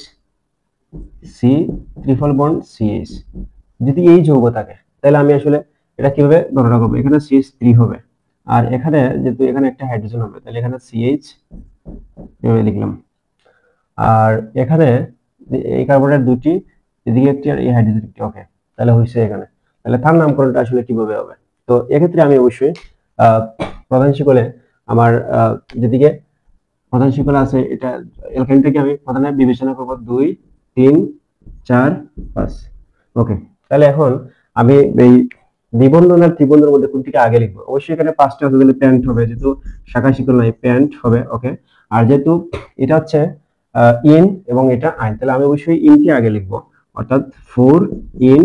C triple bond CH. যদি এই যৌগ থাকে, তাহলে আমি আসলে এটা কিভাবে গণনা করবো? এখানে CH3 হবে, আর এখানে যেহেতু এখানে একটা হাইড্রোজেন হবে, তাহলে এখানে CH এভাবে লিখলাম। আর এখানে এই কার্বনের দুটি, এদিকে একটি আর এই হাইড্রোজেন একটি, ওকে, তাহলে হয়েছে এখানে। তাহলে তার নামকরণটা আসলে কিভাবে হবে? তো এক্ষেত্রে আমি অবশ্যই প্রধান শিকলে আমার যেদিকে প্রধান শিকল আছে, এটা অ্যালকাইনটাকে আমি প্রধানে বিবেচনা করব 2 3 4 5। ওকে, তাহলে এখন আমি এই দ্বিবন্ধন আর ত্রিবন্ধনের মধ্যে কোনটিকে আগে লিখবো? অবশ্যই এখানে পাঁচটা আছে, তাহলে প্যান্ট হবে, যেহেতু শাখা শিকল নাই প্যান্ট হবে। ওকে, আর যেহেতু এটা হচ্ছে ইন এবং এটা আইন, তাহলে আমি অবশ্যই ইনকে আগে লিখবো, অর্থাৎ 4 ইন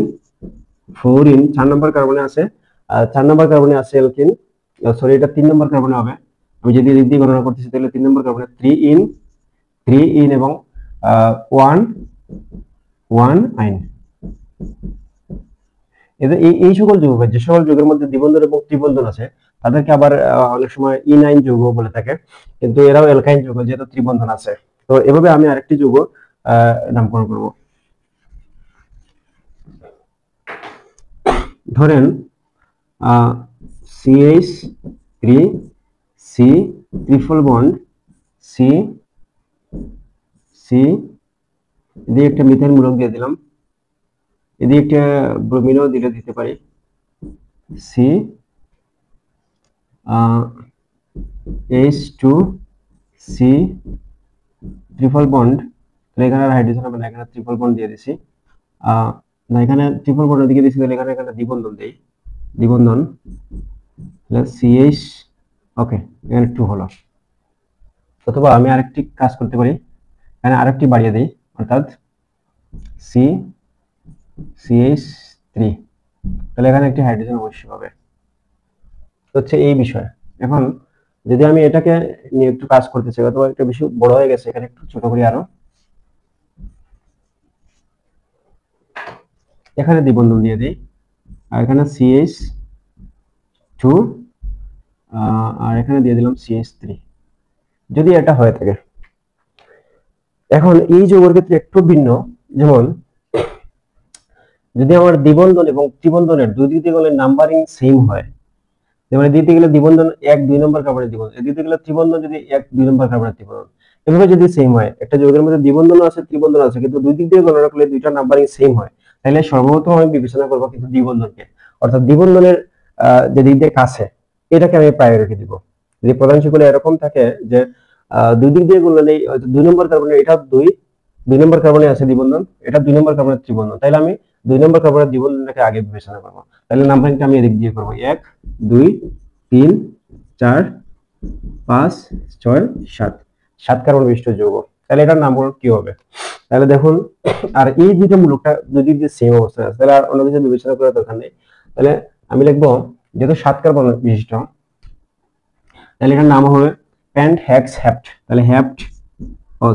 4 নম্বর কার্বনে আছে, 4 নম্বর কার্বনে আছে অ্যালকিন, সরি এটা 3 নম্বর কার্বনে হবে। আমি যদি এদিক দিয়ে গণনা করতেছি তাহলে 3 নম্বর কার্বনে 3 ইন এবং 1 আইন। এই সকল যৌগ, যে সকল যৌগের মধ্যে দ্বিবন্ধন এবং ত্রিবন্ধন আছে তাদেরকে আবার অনেক সময় ইনাইন যৌগ বলে থাকে, কিন্তু এরাও অ্যালকাইন যৌগ যেহেতু ত্রিবন্ধন আছে। তো এভাবে আমি আরেকটি যৌগ নামকরণ করব। ধরেন CH3 C triple bond C দিয়ে একটা মিথাইল মূলক দিয়ে দিলাম, এদিকে একটা ব্রোমিনও দিতে পারি, C H2 C triple bond, এখানে হাইড্রোজেন হবে না, এখানে ট্রিপল বন্ড দিয়ে দিছি, না এখানে ট্রিপল বন্ড দিকে দিছি, তাহলে এখানে দ্বিবন্ধন দেই, দ্বিবন্ধন CH। ওকে, এখানে 2 হলো। অথবা আমি আরেকটি কাজ করতে পারি, এখানে আরেকটি বাড়িয়ে দেই, অর্থাৎ CH3, তাহলে এখানে একটি হাইড্রোজেন অবশ্যই হবে। হচ্ছে এই বিষয়। এখন যদি আমি এটাকে নিয়ে একটু কাজ করতে চাই, অথবা একটু বেশি বড় হয়ে গেছে, এখানে একটু ছোট করি আরো, এখানে দ্বিবন্ধন দিয়ে দিই, আর এখানে CH2 আর এখানে দিয়ে দিলাম CH3, যদি এটা হয়ে থাকে। এখন এই যৌগের ক্ষেত্রে একটু ভিন্ন, যেমন যদি আমার দ্বিবন্ধন এবং ত্রিবন্ধনের দুই দিক দিয়ে নাম্বারিং সেম হয়, যেমন দিতে গেলে দ্বিবন্ধন 1 2 নম্বর কার্বনের দ্বিবন্ধন, দিতে গেলে ত্রিবন্ধন যদি 1 2 নম্বর কার্বনের ত্রিবন্ধন, এভাবে যদি সেম হয়, একটা যৌগের মধ্যে দ্বিবন্ধন আছে ত্রিবন্ধন আছে কিন্তু দুই দিক দিয়ে গণনা করলে দুইটা নাম্বারিং সেম হয়, তাহলে সর্বপ্রথম আমি বিবেচনা করব কিন্তু দ্বিবন্ধনকে, অর্থাৎ দ্বিবন্ধনের যে দিক দিয়ে কাছে এটাকে আমি প্রায়োরিটি দিব। যদি প্রধান শিকলে এরকম থাকে যে দুই দিক দিয়ে গুণলে 2 নম্বর কার্বনে, এটা 2 নম্বর কার্বনে আছে দ্বিবন্ধন, এটা 2 নম্বর কার্বনের ত্রিবন্ধন, তাহলে আমি 2 নম্বর কার্বনের দ্বিবন্ধনটাকে আগে বিবেচনা করব। তাহলে নাম্বারিংটা আমি এদিক দিয়ে করব, 1 2 3 4 5 6 7 কার্বন বিশিষ্ট যৌগ। তাহলে এটার নামকরণ কি হবে? তাহলে দেখুন, আর এই দুইটা মূলকটা যদি সেম অবস্থায় আছে তাহলে আর অন্য কিছু বিবেচনা করার দরকার নেই। তাহলে আমি লিখবো যেহেতু 7 কার্বন বিশিষ্ট, তাহলে এটার নাম হবে প্যান্ট হেক্স হ্যাপ্ট। তাহলে হ্যাপ্ট,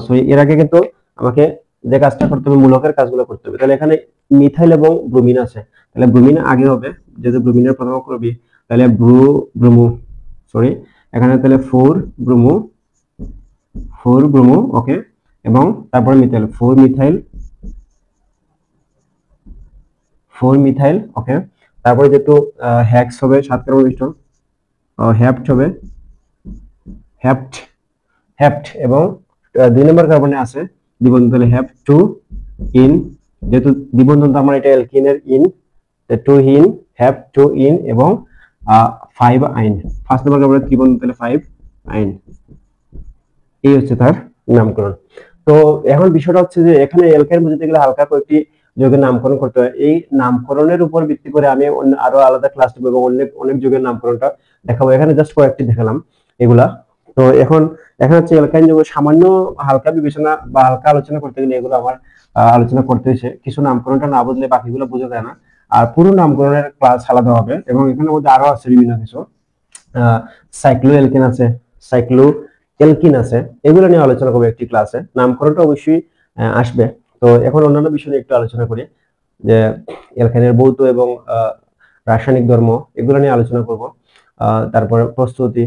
সরি এর আগে কিন্তু আমাকে যে কাজটা করতে হবে মূলকের কাজগুলো করতে হবে। তাহলে এখানে মিথাইল এবং ব্রোমিন আছে, তাহলে ব্রোমিন আগে হবে, যেহেতু ব্রোমিনের প্রথম করবি, তাহলে ব্রোমো সরি এখানে তাহলে 4 ব্রোমো। ওকে, এবং তারপরে মিথাইল 4 মিথাইল। ওকে, তারপরে যেহেতু হেক্স হবে 7 কার্বন বিশিষ্ট, হ্যাপ্ট হবে, হ্যাপ্ট এবং 2 নম্বর কার্বনে আছে দ্বিবন্ধন, তাহলে হ্যাপ্ট 2 ইন, যেহেতু দ্বিবন্ধন তো আমার এটা অ্যালকিনের ইন, 2 ইন হ্যাপ্ট 2 ইন এবং 5 আইন, 5 নম্বর কার্বনের দ্বিবন্ধন, তাহলে 5 আইন। এই হচ্ছে তার নামকরণ। তো এখন বিষয়টা হচ্ছে যে এখানে অ্যালকাইন বুঝতে গেলে হালকা কয়েকটি যৌগের নামকরণ করতে হয়। এই নামকরণের উপর ভিত্তি করে আমি আরো আলাদা ক্লাস নেব এবং অনেক যৌগের নামকরণটা দেখাবো, এখানে জাস্ট কয়েকটি দেখালাম এগুলা। তো এখন হচ্ছে অ্যালকাইন যৌগ সামান্য হালকা বিবেচনা বা হালকা আলোচনা করতে গেলে এগুলো আমার আলোচনা করতে হয়েছে, কিছু নামকরণটা না বুঝলে বাকিগুলো বোঝা যায় না, আর পুরো নামকরণের ক্লাস আলাদা হবে। এবং এখানের মধ্যে আরো আছে বিভিন্ন কিছু, সাইক্লো অ্যালকেন আছে, সাইক্লো অ্যালকিন আছে, এগুলো নিয়ে আলোচনা করবো একটি ক্লাসে, নামকরণটা অবশ্যই আসবে। তো এখন অন্যান্য বিষয় নিয়ে একটু আলোচনা করি, যে অ্যালকাইনের ভৌত এবং রাসায়নিক ধর্ম এগুলো নিয়ে আলোচনা করব, তারপরে প্রস্তুতি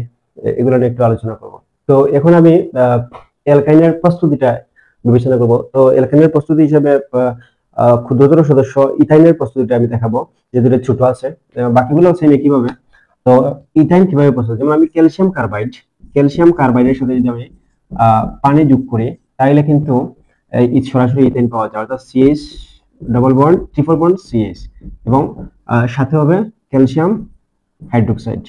এগুলো নিয়ে একটু আলোচনা করব। তো এখন আমি অ্যালকাইনের প্রস্তুতিটা বিবেচনা করব। তো অ্যালকাইনের প্রস্তুতি হিসেবে ক্ষুদ্রতর সদস্য ইথাইনের প্রস্তুতিটা আমি দেখাবো, যেহেতু এটা ছোট আছে, বাকিগুলো সেম একইভাবে। তো ইথাইন কিভাবে প্রস্তুত, যেমন আমি ক্যালসিয়াম কার্বাইডের সাথে যদি আমি পানি যোগ করি তাহলে কিন্তু সরাসরি ইথাইন পাওয়া যায়, অর্থাৎ CH double bond triple bond CH এবং সাথে হবে ক্যালসিয়াম হাইড্রোক্সাইড,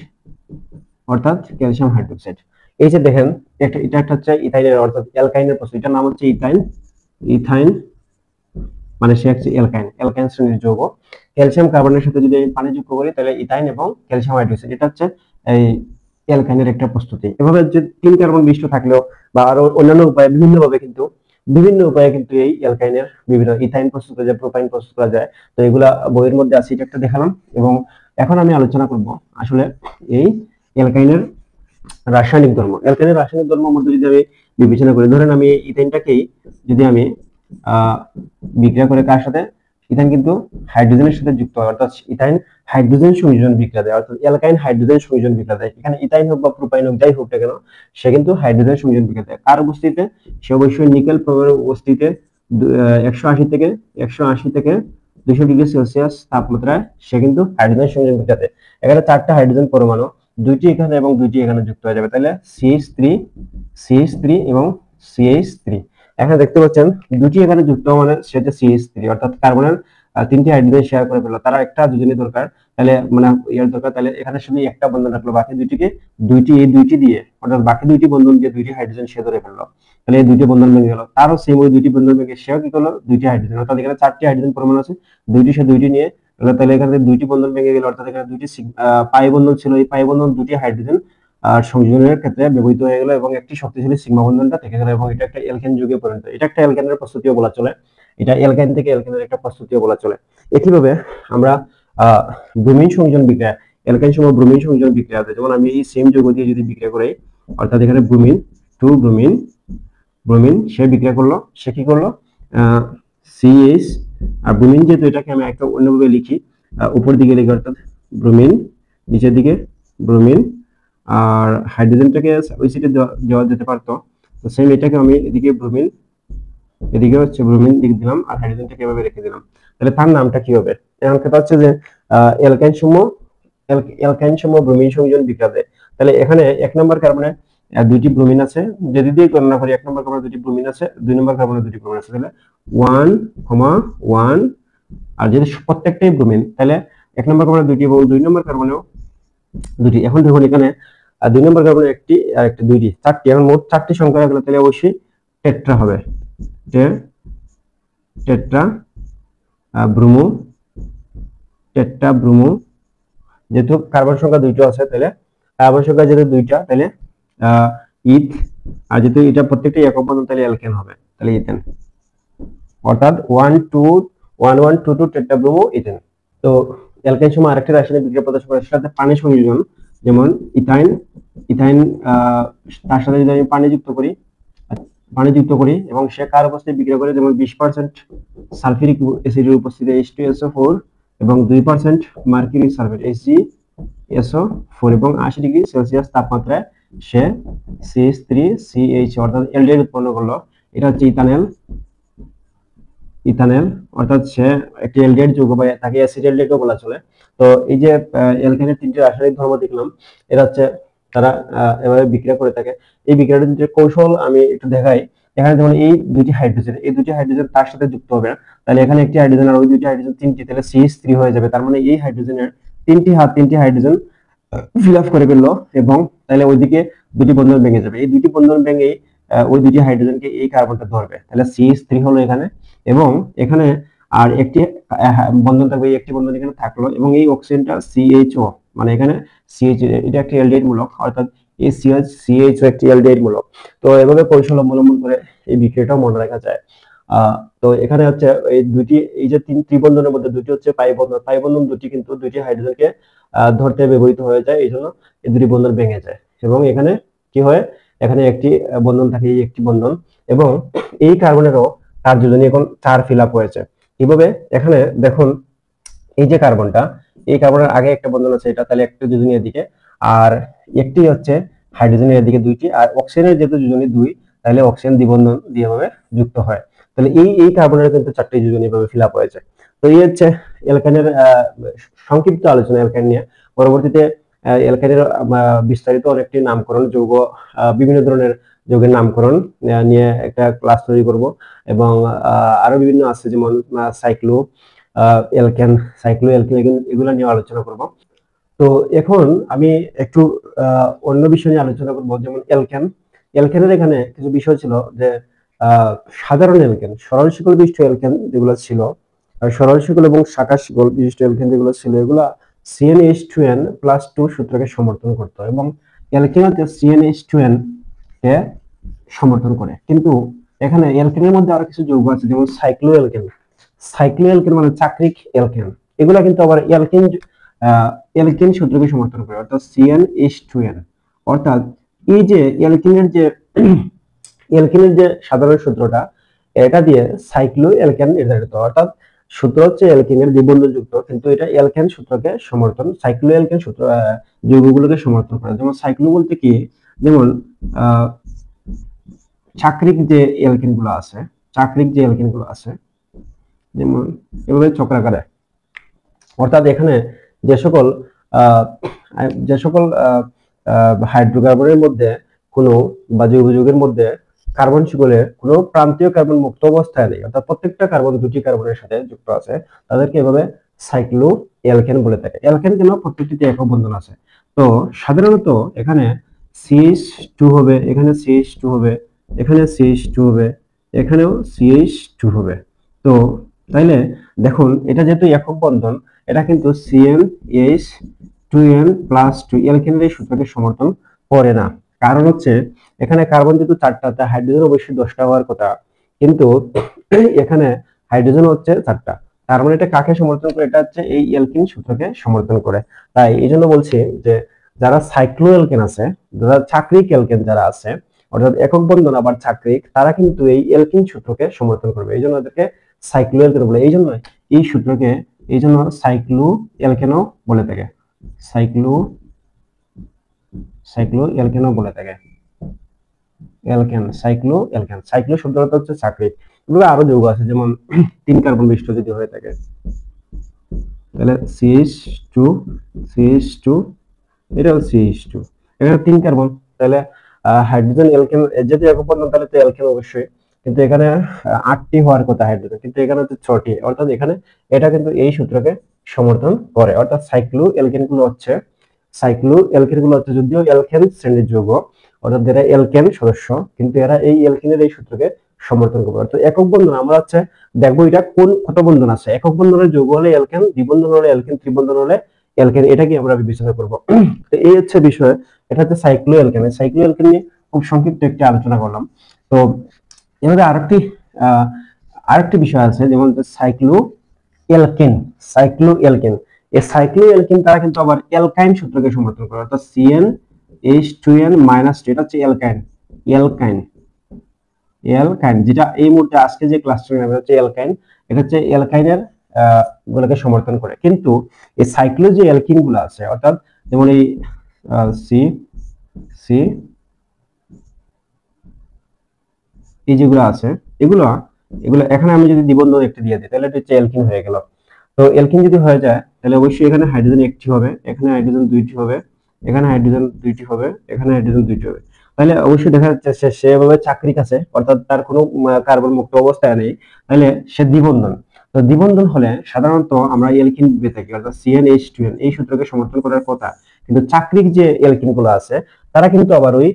অর্থাৎ ক্যালসিয়াম হাইড্রোক্সাইড। এই যে দেখেন এটা একটা হচ্ছে ইথাইনের অর্থাৎ অ্যালকাইনের প্রস্তুত, এটার নাম হচ্ছে ইথাইন। ইথাইন মানে সে হচ্ছে অ্যালকাইন শ্রেণীর যৌগ। ক্যালসিয়াম কার্বনের সাথে যদি পানি যুক্ত করি তাহলে ইথাইন এবং ক্যালসিয়াম হাইড্রোক্সাইড, এটা হচ্ছে এই অ্যালকাইনের একটা প্রস্তুতি। এভাবে যে 3 কার্বন বিশিষ্ট থাকলেও বা আরো অন্যান্য উপায়ে বিভিন্ন উপায়ে কিন্তু এই অ্যালকাইনের বিভিন্ন ইথাইন প্রস্তুত করা যায়, প্রোপাইন প্রস্তুত করা যায়। তো এগুলা বইয়ের মধ্যে আছে, এটা একটা দেখালাম। এবং এখন আমি আলোচনা করব আসলে এই অ্যালকাইনের রাসায়নিক ধর্ম। অ্যালকাইনের রাসায়নিক ধর্মের মধ্যে যদি আমি বিবেচনা করি, ধরেন আমি ইথাইনটাকেই যদি আমি বিক্রিয়া করে কার সাথে, ইথাইন কিন্তু হাইড্রোজেনের সাথে যুক্ত হয়, অর্থাৎ ইথাইন হাইড্রোজেন সংযোজন বিক্রিয়া দেয়, অর্থাৎ অ্যালকাইন হাইড্রোজেন সংযোজন বিক্রিয়া দেয়। এখানে ইথাইন হোক বা প্রোপাইন হোক যাই হোক না কেন, সে কিন্তু হাইড্রোজেন সংযোজন বিক্রিয়া দেয়। কার উপস্থিতিতে? সে অবশ্যই নিকেল ক্রোমের উপস্থিতিতে 180 থেকে 200 ডিগ্রি সেলসিয়াস তাপমাত্রায় সে কিন্তু হাইড্রোজেন সংযোজন বিক্রিয়া দেয়। এখানে 4টা হাইড্রোজেন পরমাণু, 2টি এখানে এবং 2টি এখানে যুক্ত হয়ে যাবে, তাহলে CH3 এবং CH3। এখানে দেখতে পাচ্ছেন 2টি এখানে যুক্ত মানে সেটা CH3, অর্থাৎ কার্বনের 3টি হাইড্রোজেন শেয়ার করে ফেললো, তারা একটা দুজনই দরকার, তাহলে মানে ইয়ার দরকার, তাহলে এখানে শুধু একটা বন্ধন রাখলো, বাকি দুইটিকে এই দুইটি দিয়ে, অর্থাৎ বাকি 2টি বন্ধন দিয়ে 2টি হাইড্রোজেন সে ধরে ফেললো, তাহলে এই 2টি বন্ধন ভেঙে গেল। তারও সেম ওই 2টি বন্ধন ভেঙে সেও কি করলো, 2টি হাইড্রোজেন, অর্থাৎ এখানে 4টি হাইড্রোজেন পরমাণু আছে, 2টি নিয়ে, তাহলে এখানে 2টি বন্ধন ভেঙে গেল, অর্থাৎ এখানে 2টি পাই বন্ধন ছিল, এই পাই বন্ধন 2টি হাইড্রোজেন সংযোজনের ক্ষেত্রে ব্যবহৃত হয়ে গেল এবং একটি শক্তিশালী সিগমা বন্ধনটা থেকে গেল, এবং এটা একটা অ্যালকেন যৌগে পরিণত। এটা একটা অ্যালকেনের প্রস্তুতিও বলা চলে, এটা অ্যালকাইন থেকে অ্যালকেনের একটা প্রস্তুতিও বলা চলে। একইভাবে আমরা ব্রোমিন সংযোজন বিক্রিয়া, অ্যালকাইন সময় ব্রোমিন সংযোজন বিক্রিয়া আছে, যেমন আমি এই সেম যৌগ দিয়ে যদি বিক্রিয়া করি, অর্থাৎ এখানে ব্রোমিন টু ব্রোমিন সে বিক্রিয়া করলো, সে কি করলো, CH, আর ব্রোমিন যেহেতু এটাকে আমি একটা অন্যভাবে লিখি, উপর দিকে লিখি, অর্থাৎ ব্রোমিন, নিচের দিকে ব্রোমিন, আর হাইড্রোজেনটাকে ওই সাইডে দেওয়া যেতে পারতো, তো সেম এটাকে আমি এদিকে ব্রোমিন, এদিকে হচ্ছে ব্রোমিন লিখে দিলাম, আর হাইড্রোজেনটাকে এভাবে রেখে দিলাম, তাহলে তার নামটা কি হবে? এখন কথা হচ্ছে যে অ্যালকাইন সমূহ ব্রোমিন সংযোজন বিক্রিয়া দেয়। তাহলে এখানে 1 নম্বর কার্বনে 2টি ব্রোমিন আছে, যদি দিয়ে গণনা করি 1 নম্বর কার্বনে 2টি ব্রোমিন আছে, 2 নম্বর কার্বনে 2টি ব্রোমিন আছে, তাহলে 1,1, আর যদি প্রত্যেকটাই ব্রোমিন, তাহলে 1 নম্বর কার্বনে 2টি এবং 2 নম্বর কার্বনেও 2টি। এখন দেখুন এখানে 2 নম্বর কার্বনে 1টি আর একটা 2টি, 4টি, এখন মোট 4টি সংখ্যা হয়ে গেল, তাহলে অবশ্যই টেট্রা হবে, টেট্রা ব্রোমো, টেট্রা ব্রোমো, যেহেতু কার্বন সংখ্যা 2টা আছে, তাহলে কার্বন সংখ্যা যেহেতু 2টা, তাহলে ইথ, আর যেহেতু এটা প্রত্যেকটা একক বন্ধন, তাহলে অ্যালকেন হবে, তাহলে ইথেন, অর্থাৎ 1,1,2,2 টেট্রা ব্রোমো ইথেন। তো অ্যালকেন সময় আরেকটা রাসায়নিক বিক্রিয়া প্রদর্শন করে, সেটাতে পানি সংযোজন, যেমন ইথাইন তার সাথে যদি আমি পানি যুক্ত করি এবং সে কার উপস্থিতি বিক্রিয়া করে, যেমন 20% সালফিউরিক অ্যাসিডের উপস্থিতি H2SO4 এবং 2% মার্কিউরিক সালফেট HgSO4 এবং 80 ডিগ্রি সেলসিয়াস তাপমাত্রায় সে CH3CH অর্থাৎ অ্যালডিহাইড উৎপন্ন করলো। এটা হচ্ছে ইথানেল, অর্থাৎ সে একটি অ্যালডিহাইড যৌগ বা তাকে অ্যাসিড অ্যালডিহাইডও বলা চলে। তো এই যে অ্যালকেনের 3টি রাসায়নিক ধর্ম দেখলাম, এটা হচ্ছে তারা এভাবে বিক্রিয়া করে থাকে। এই বিক্রিয়ার যে কৌশল আমি একটু দেখাই, এখানে যেমন এই 2টি হাইড্রোজেন তার সাথে যুক্ত হবে, তাহলে এখানে একটি হাইড্রোজেন আর ওই 2টি হাইড্রোজেন 3টি, তাহলে CH3 হয়ে যাবে। তার মানে এই হাইড্রোজেনের 3টি হাইড্রোজেন ফিল আপ করে ফেললো, এবং তাহলে ওইদিকে 2টি বন্ধন ভেঙে যাবে, এই 2টি বন্ধন ভেঙে ওই 2টি হাইড্রোজেনকে এই কার্বনটা ধরবে, তাহলে CH3 হলো এখানে, এবং এখানে আর একটি বন্ধন থাকবে, একটি বন্ধন এখানে থাকলো, এবং এই অক্সিজেনটা CHO, মানে এখানে CH, এটা একটি অ্যালডিহাইড মূলক, অর্থাৎ এই CHO একটি অ্যালডিহাইড মূলক। তো এভাবে কৌশল অবলম্বন করে এই বিক্রিয়াটাও মনে রাখা যায়। তো এখানে হচ্ছে এই দুইটি, এই যে 3 ত্রিবন্ধনের মধ্যে 2টি হচ্ছে পাই বন্ধন 2টি কিন্তু 2টি হাইড্রোজেনকে ধরতে ব্যবহৃত হয়ে যায়, এই জন্য এই 2টি বন্ধন ভেঙে যায়, এবং এখানে কি হয়, এখানে একটি বন্ধন থাকে, এই একটি বন্ধন, এবং এই কার্বনেরও তার যোজনী এখন 4 ফিল আপ হয়েছে। কিভাবে? এখানে দেখুন এই যে কার্বনটা, এই কার্বনের আগে একটা বন্ধন আছে, এটা তাহলে একটা যোজনী এদিকে, আর একটি হচ্ছে হাইড্রোজেনের এদিকে 2টি, আর অক্সিজেনের যেহেতু যোজনী 2, তাহলে অক্সিজেন দ্বিবন্ধন দিয়ে ভাবে যুক্ত হয়, তাহলে এই কার্বনের কিন্তু 4টি যোজনী ভাবে ফিল আপ হয়েছে। তো এই হচ্ছে অ্যালকাইনের সংক্ষিপ্ত আলোচনা অ্যালকাইন নিয়ে। পরবর্তীতে অ্যালকাইনের বিস্তারিত অনেকটি নামকরণ যৌগ, বিভিন্ন ধরনের যৌগের নামকরণ নিয়ে একটা ক্লাস তৈরি করব, এবং আরো বিভিন্ন আছে, যেমন সাইক্লো অ্যালকেন এগুলো নিয়ে আলোচনা করব। তো এখন আমি একটু অন্য বিষয় নিয়ে আলোচনা করবো, যেমন অ্যালকেন। অ্যালকেনের এখানে কিছু বিষয় ছিল যে সাধারণ অ্যালকেন, সরল শিকল বিশিষ্ট অ্যালকেন যেগুলো ছিল, আর সরল শিকল এবং শাখা শিকল বিশিষ্ট অ্যালকেন যেগুলো ছিল, এগুলা CnH2n+2 সূত্রকে সমর্থন করতো, এবং অ্যালকেনতে CnH2n কে সমর্থন করে। কিন্তু এখানে অ্যালকেনের মধ্যে আরো কিছু যৌগ আছে, যেমন সাইক্লোঅ্যালকেন। সাইক্লোঅ্যালকেন মানে চাক্রিক অ্যালকেন, এগুলা কিন্তু আবার অ্যালকেন সূত্রকে সমর্থন করে, অর্থাৎ CnH2n। অর্থাৎ এই যে অ্যালকেনের যে সাধারণ সূত্রটা, এটা দিয়ে সাইক্লোঅ্যালকেন নির্ধারিত, অর্থাৎ সূত্র হচ্ছে অ্যালকেনের দ্বিবন্ধনযুক্ত, কিন্তু এটা অ্যালকেন সূত্রকে সমর্থন, সাইক্লোঅ্যালকেন সূত্র যৌগগুলোকে সমর্থন করে। যেমন সাইক্লো বলতে কি, যেমন চাক্রিক যে অ্যালকেন গুলো আছে, যেমন এভাবে চক্রাকারে, অর্থাৎ এখানে যে সকল হাইড্রোকার্বনের মধ্যে কোনো বা জৈব যৌগের মধ্যে কার্বন শিকলে কোনো প্রান্তীয় কার্বন মুক্ত অবস্থায় নেই, অর্থাৎ প্রত্যেকটা কার্বন দুটি কার্বনের সাথে যুক্ত আছে, তাদেরকে এভাবে সাইক্লো অ্যালকেন বলে থাকে। অ্যালকেন কেন? প্রত্যেকটিতে একক বন্ধন আছে। তো সাধারণত এখানে CH2 হবে, এখানে CH2 হবে, এখানে CH2 হবে, এখানেও CH2 হবে। তো তাইলে দেখুন, এটা যেহেতু একক বন্ধন, এটা কিন্তু CnH2n+2 অ্যালকেনের এই সূত্রকে সমর্থন করে না। কারণ হচ্ছে এখানে কার্বন যেহেতু 4টা, তাই হাইড্রোজেন অবশ্যই 10টা হওয়ার কথা, কিন্তু এখানে হাইড্রোজেন হচ্ছে 4টা। তার মানে এটা কাকে সমর্থন করে? এটা হচ্ছে এই অ্যালকিন সূত্রকে সমর্থন করে। তাই এই জন্য বলছি যে যারা সাইক্লো অ্যালকেন আছে, যারা চাক্রিক অ্যালকেন যারা আছে, অর্থাৎ একক বন্ধন আবার চাক্রিক, তারা কিন্তু এই অ্যালকিন সূত্রকে সমর্থন করবে, এই জন্য এদেরকে সাইক্লো অ্যালকেন বলে। এই জন্য এই সূত্রকে সাইক্লো অ্যালকেনও বলে থাকে, সাইক্লো অ্যালকেনও বলে থাকে। সাইক্লো শব্দটা হচ্ছে চাক্রিক। এগুলো আরো যৌগ আছে, যেমন 3 কার্বন বিশিষ্ট যদি হয়ে থাকে, তাহলে CH2, এটাও CH2, এখানে 3 কার্বন, তাহলে হাইড্রোজেন অ্যালকেন যেহেতু একক বন্ধন, তাহলে তো অ্যালকেন অবশ্যই, কিন্তু এখানে 8টি হওয়ার কথা হাইড্রোজেন, কিন্তু এখানে হচ্ছে 6টি, অর্থাৎ এখানে এটা কিন্তু এই সূত্রকে সমর্থন করে। অর্থাৎ সাইক্লো অ্যালকেন গুলো হচ্ছে যদিও অ্যালকেন শ্রেণীর যৌগ, অর্থাৎ এরা অ্যালকেন সদস্য, কিন্তু এরা এই অ্যালকেনের এই সূত্রকে সমর্থন করবে। অর্থাৎ একক বন্ধন আমরা হচ্ছে দেখবো এটা কত বন্ধন আছে। একক বন্ধনের যৌগ হলে অ্যালকেন, দ্বিবন্ধন হলে অ্যালকেন, ত্রিবন্ধন হলে অ্যালকেন, এটাকে আমরা বিবেচনা করব। তো এই হচ্ছে বিষয়, এটা হচ্ছে সাইক্লো অ্যালকেন। সাইক্লো অ্যালকেন নিয়ে খুব সংক্ষিপ্ত একটি আলোচনা করলাম। তো এভাবে আরেকটি বিষয় আছে, যেমন সাইক্লো অ্যালকেন। এই সাইক্লো অ্যালকেন তারা কিন্তু আবার অ্যালকাইন সূত্রকে সমর্থন করে, অর্থাৎ CnH2n-2, এটা হচ্ছে অ্যালকাইন, যেটা এই মুহূর্তে আজকে যে ক্লাসটা নেবে হচ্ছে অ্যালকাইন, এটা হচ্ছে অ্যালকাইনের গুলোকে সমর্থন করে। কিন্তু এই সাইক্লো যে অ্যালকিন গুলো আছে, অর্থাৎ যেমন এই সি সি এই যেগুলো আছে, এগুলো এখানে আমি যদি দ্বিবন্ধন একটি দিয়ে দিই, তাহলে এটা হচ্ছে অ্যালকিন হয়ে গেল। তো অ্যালকিন যদি হয়ে যায়, তাহলে অবশ্যই এখানে হাইড্রোজেন একটি হবে, এখানে হাইড্রোজেন দুইটি হবে, এখানে হাইড্রোজেন দুইটি হবে, এখানে হাইড্রোজেন দুইটি হবে। তাহলে অবশ্যই দেখা যাচ্ছে সেভাবে চাকরিক আছে, অর্থাৎ তার কোনো কার্বন মুক্ত অবস্থায় নেই, তাহলে সে দ্বিবন্ধন। তো দ্বিবন্ধন হলে সাধারণত আমরা অ্যালকিন পেয়ে থাকি, অর্থাৎ CnH2n এই সূত্রকে সমর্থন করার কথা। কিন্তু চাকরিক যে অ্যালকিন গুলো আছে, তারা কিন্তু আবার ওই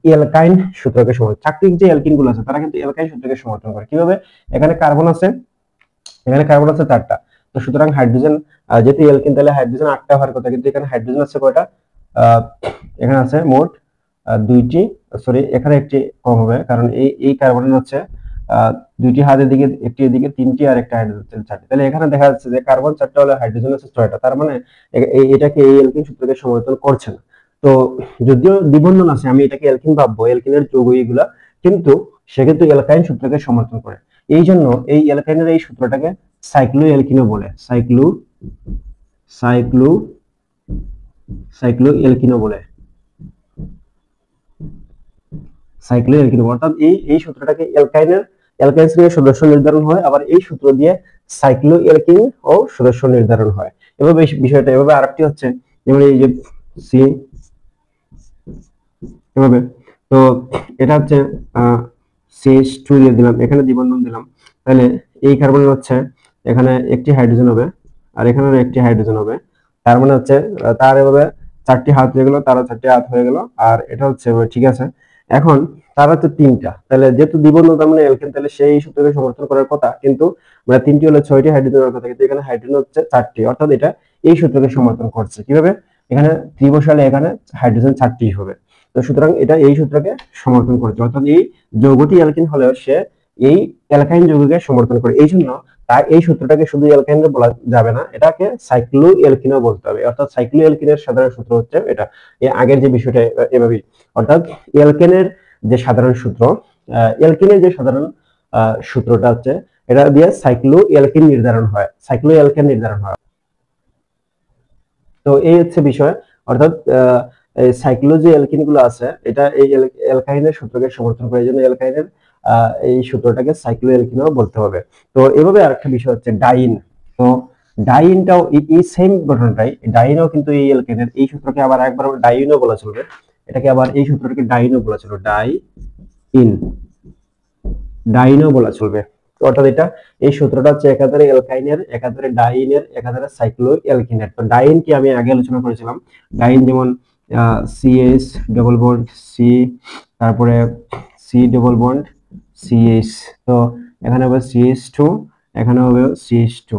অ্যালকাইন সূত্রকে সমর্থন, চাকরিক যে অ্যালকিন গুলো আছে তারা কিন্তু অ্যালকাইন সূত্রকে সমর্থন করে। কিভাবে? এখানে কার্বন আছে 4টা, তো সুতরাং হাইড্রোজেন, যেহেতু অ্যালকিন, তাহলে হাইড্রোজেন 8টা হওয়ার কথা, কিন্তু এখানে হাইড্রোজেন আছে কয়টা? এখানে আছে মোট 2টি, সরি এখানে একটি কম হবে, কারণ এই কার্বনের হচ্ছে 2টি হাতের দিকে, একটি এদিকে 3টি, আর একটা হাইড্রোজেন 4টি। তাহলে এখানে দেখা যাচ্ছে যে কার্বন 4টা হলে হাইড্রোজেন আছে 6টা, তার মানে এটাকে এই অ্যালকিন সূত্রকে সমর্থন করছে না। তো যদিও দ্বিবন্ধন আছে, আমি এটাকে অ্যালকিন ভাববো, অ্যালকিনের যৌগ এগুলা, কিন্তু সেক্ষেত্রে অ্যালকাইন সূত্রকে সমর্থন করে। এই জন্য এই অ্যালকাইনের এই সূত্রটাকে সাইক্লো অ্যালকিনও বলে, সাইক্লো অ্যালকিনও বলে, সাইক্লো অ্যালকিন। অর্থাৎ এই সূত্রটাকে অ্যালকাইন শ্রেণীর সদস্য নির্ধারণ হয়, আবার এই সূত্র দিয়ে সাইক্লো অ্যালকিন ও সদস্য নির্ধারণ হয়। এভাবে বিষয়টা। এভাবে আরেকটি হচ্ছে, যেমন এই যে সি, এভাবে। তো এটা হচ্ছে CH2 দিয়ে দিলাম, এখানে দ্বিবন্ধন দিলাম, তাহলে এই কার্বনের হচ্ছে এখানে একটি হাইড্রোজেন হবে, আর এখানে একটি হাইড্রোজেন হবে, তার মানে হচ্ছে তার এভাবে 4টি হাত হয়ে গেল, তারও 4টি হাত হয়ে গেল, আর এটা হচ্ছে ঠিক আছে। এখন তার হচ্ছে 3টা, তাহলে যেহেতু দ্বিবন্ধন তার মানে অ্যালকেন, তাহলে সেই সূত্রকে সমর্থন করার কথা, কিন্তু মানে 3টি হলে 6টি হাইড্রোজেনের কথা, কিন্তু এখানে হাইড্রোজেন হচ্ছে 4টি, অর্থাৎ এটা এই সূত্রকে সমর্থন করছে। কিভাবে? এখানে 3 বসালে এখানে হাইড্রোজেন 4টি হবে, তো সুতরাং এটা এই সূত্রকে সমর্থন করছে, অর্থাৎ এই যৌগটি অ্যালকিন হলেও সে এই অ্যালকাইন যৌগকে সমর্থন করে। এই জন্য তাই এই সূত্রটাকে শুধু অ্যালকাইন বলা যাবে না, এটাকে সাইক্লো অ্যালকিনও বলতে হবে। অর্থাৎ সাইক্লো অ্যালকিনের সাধারণ সূত্র হচ্ছে এটা, এই আগের যে বিষয়টা এভাবেই, অর্থাৎ অ্যালকেনের যে সাধারণ সূত্র, অ্যালকিনের যে সাধারণ সূত্রটা হচ্ছে, এটা দিয়ে সাইক্লো অ্যালকিন নির্ধারণ হয়, সাইক্লো অ্যালকেন নির্ধারণ হয়। তো এই হচ্ছে বিষয়, অর্থাৎ সাইক্লো যে অ্যালকিন গুলো আছে, এটা এই অ্যালকাইনের সূত্রকে সমর্থন করে, এই জন্য অ্যালকাইনের এই সূত্রটাকে সাইক্লো অ্যালকিনও বলতে হবে। তো এভাবে আরেকটা বিষয় হচ্ছে ডাইন। তো ডাইনটাও এই সেম ঘটনাটাই, ডাইনও কিন্তু এই অ্যালকেনের এই সূত্রকে আবার একবার ডাইনও বলা চলবে, এটাকে আবার এই সূত্রটাকে ডাইনও বলা চলবে, ডাইনও বলা চলবে। অর্থাৎ এটা এই সূত্রটা হচ্ছে একাধারে অ্যালকাইনের, একাধারে ডাইনের, একাধারে সাইক্লো অ্যালকিনের। তো ডাইন কি আমি আগে আলোচনা করেছিলাম, ডাইন যেমন সিএইচ ডবল বন্ড সি, তারপরে সি ডবল বন্ড সিএইচ, তো এখানে হবে সিএইচ2, এখানে হবে সিএইচ2,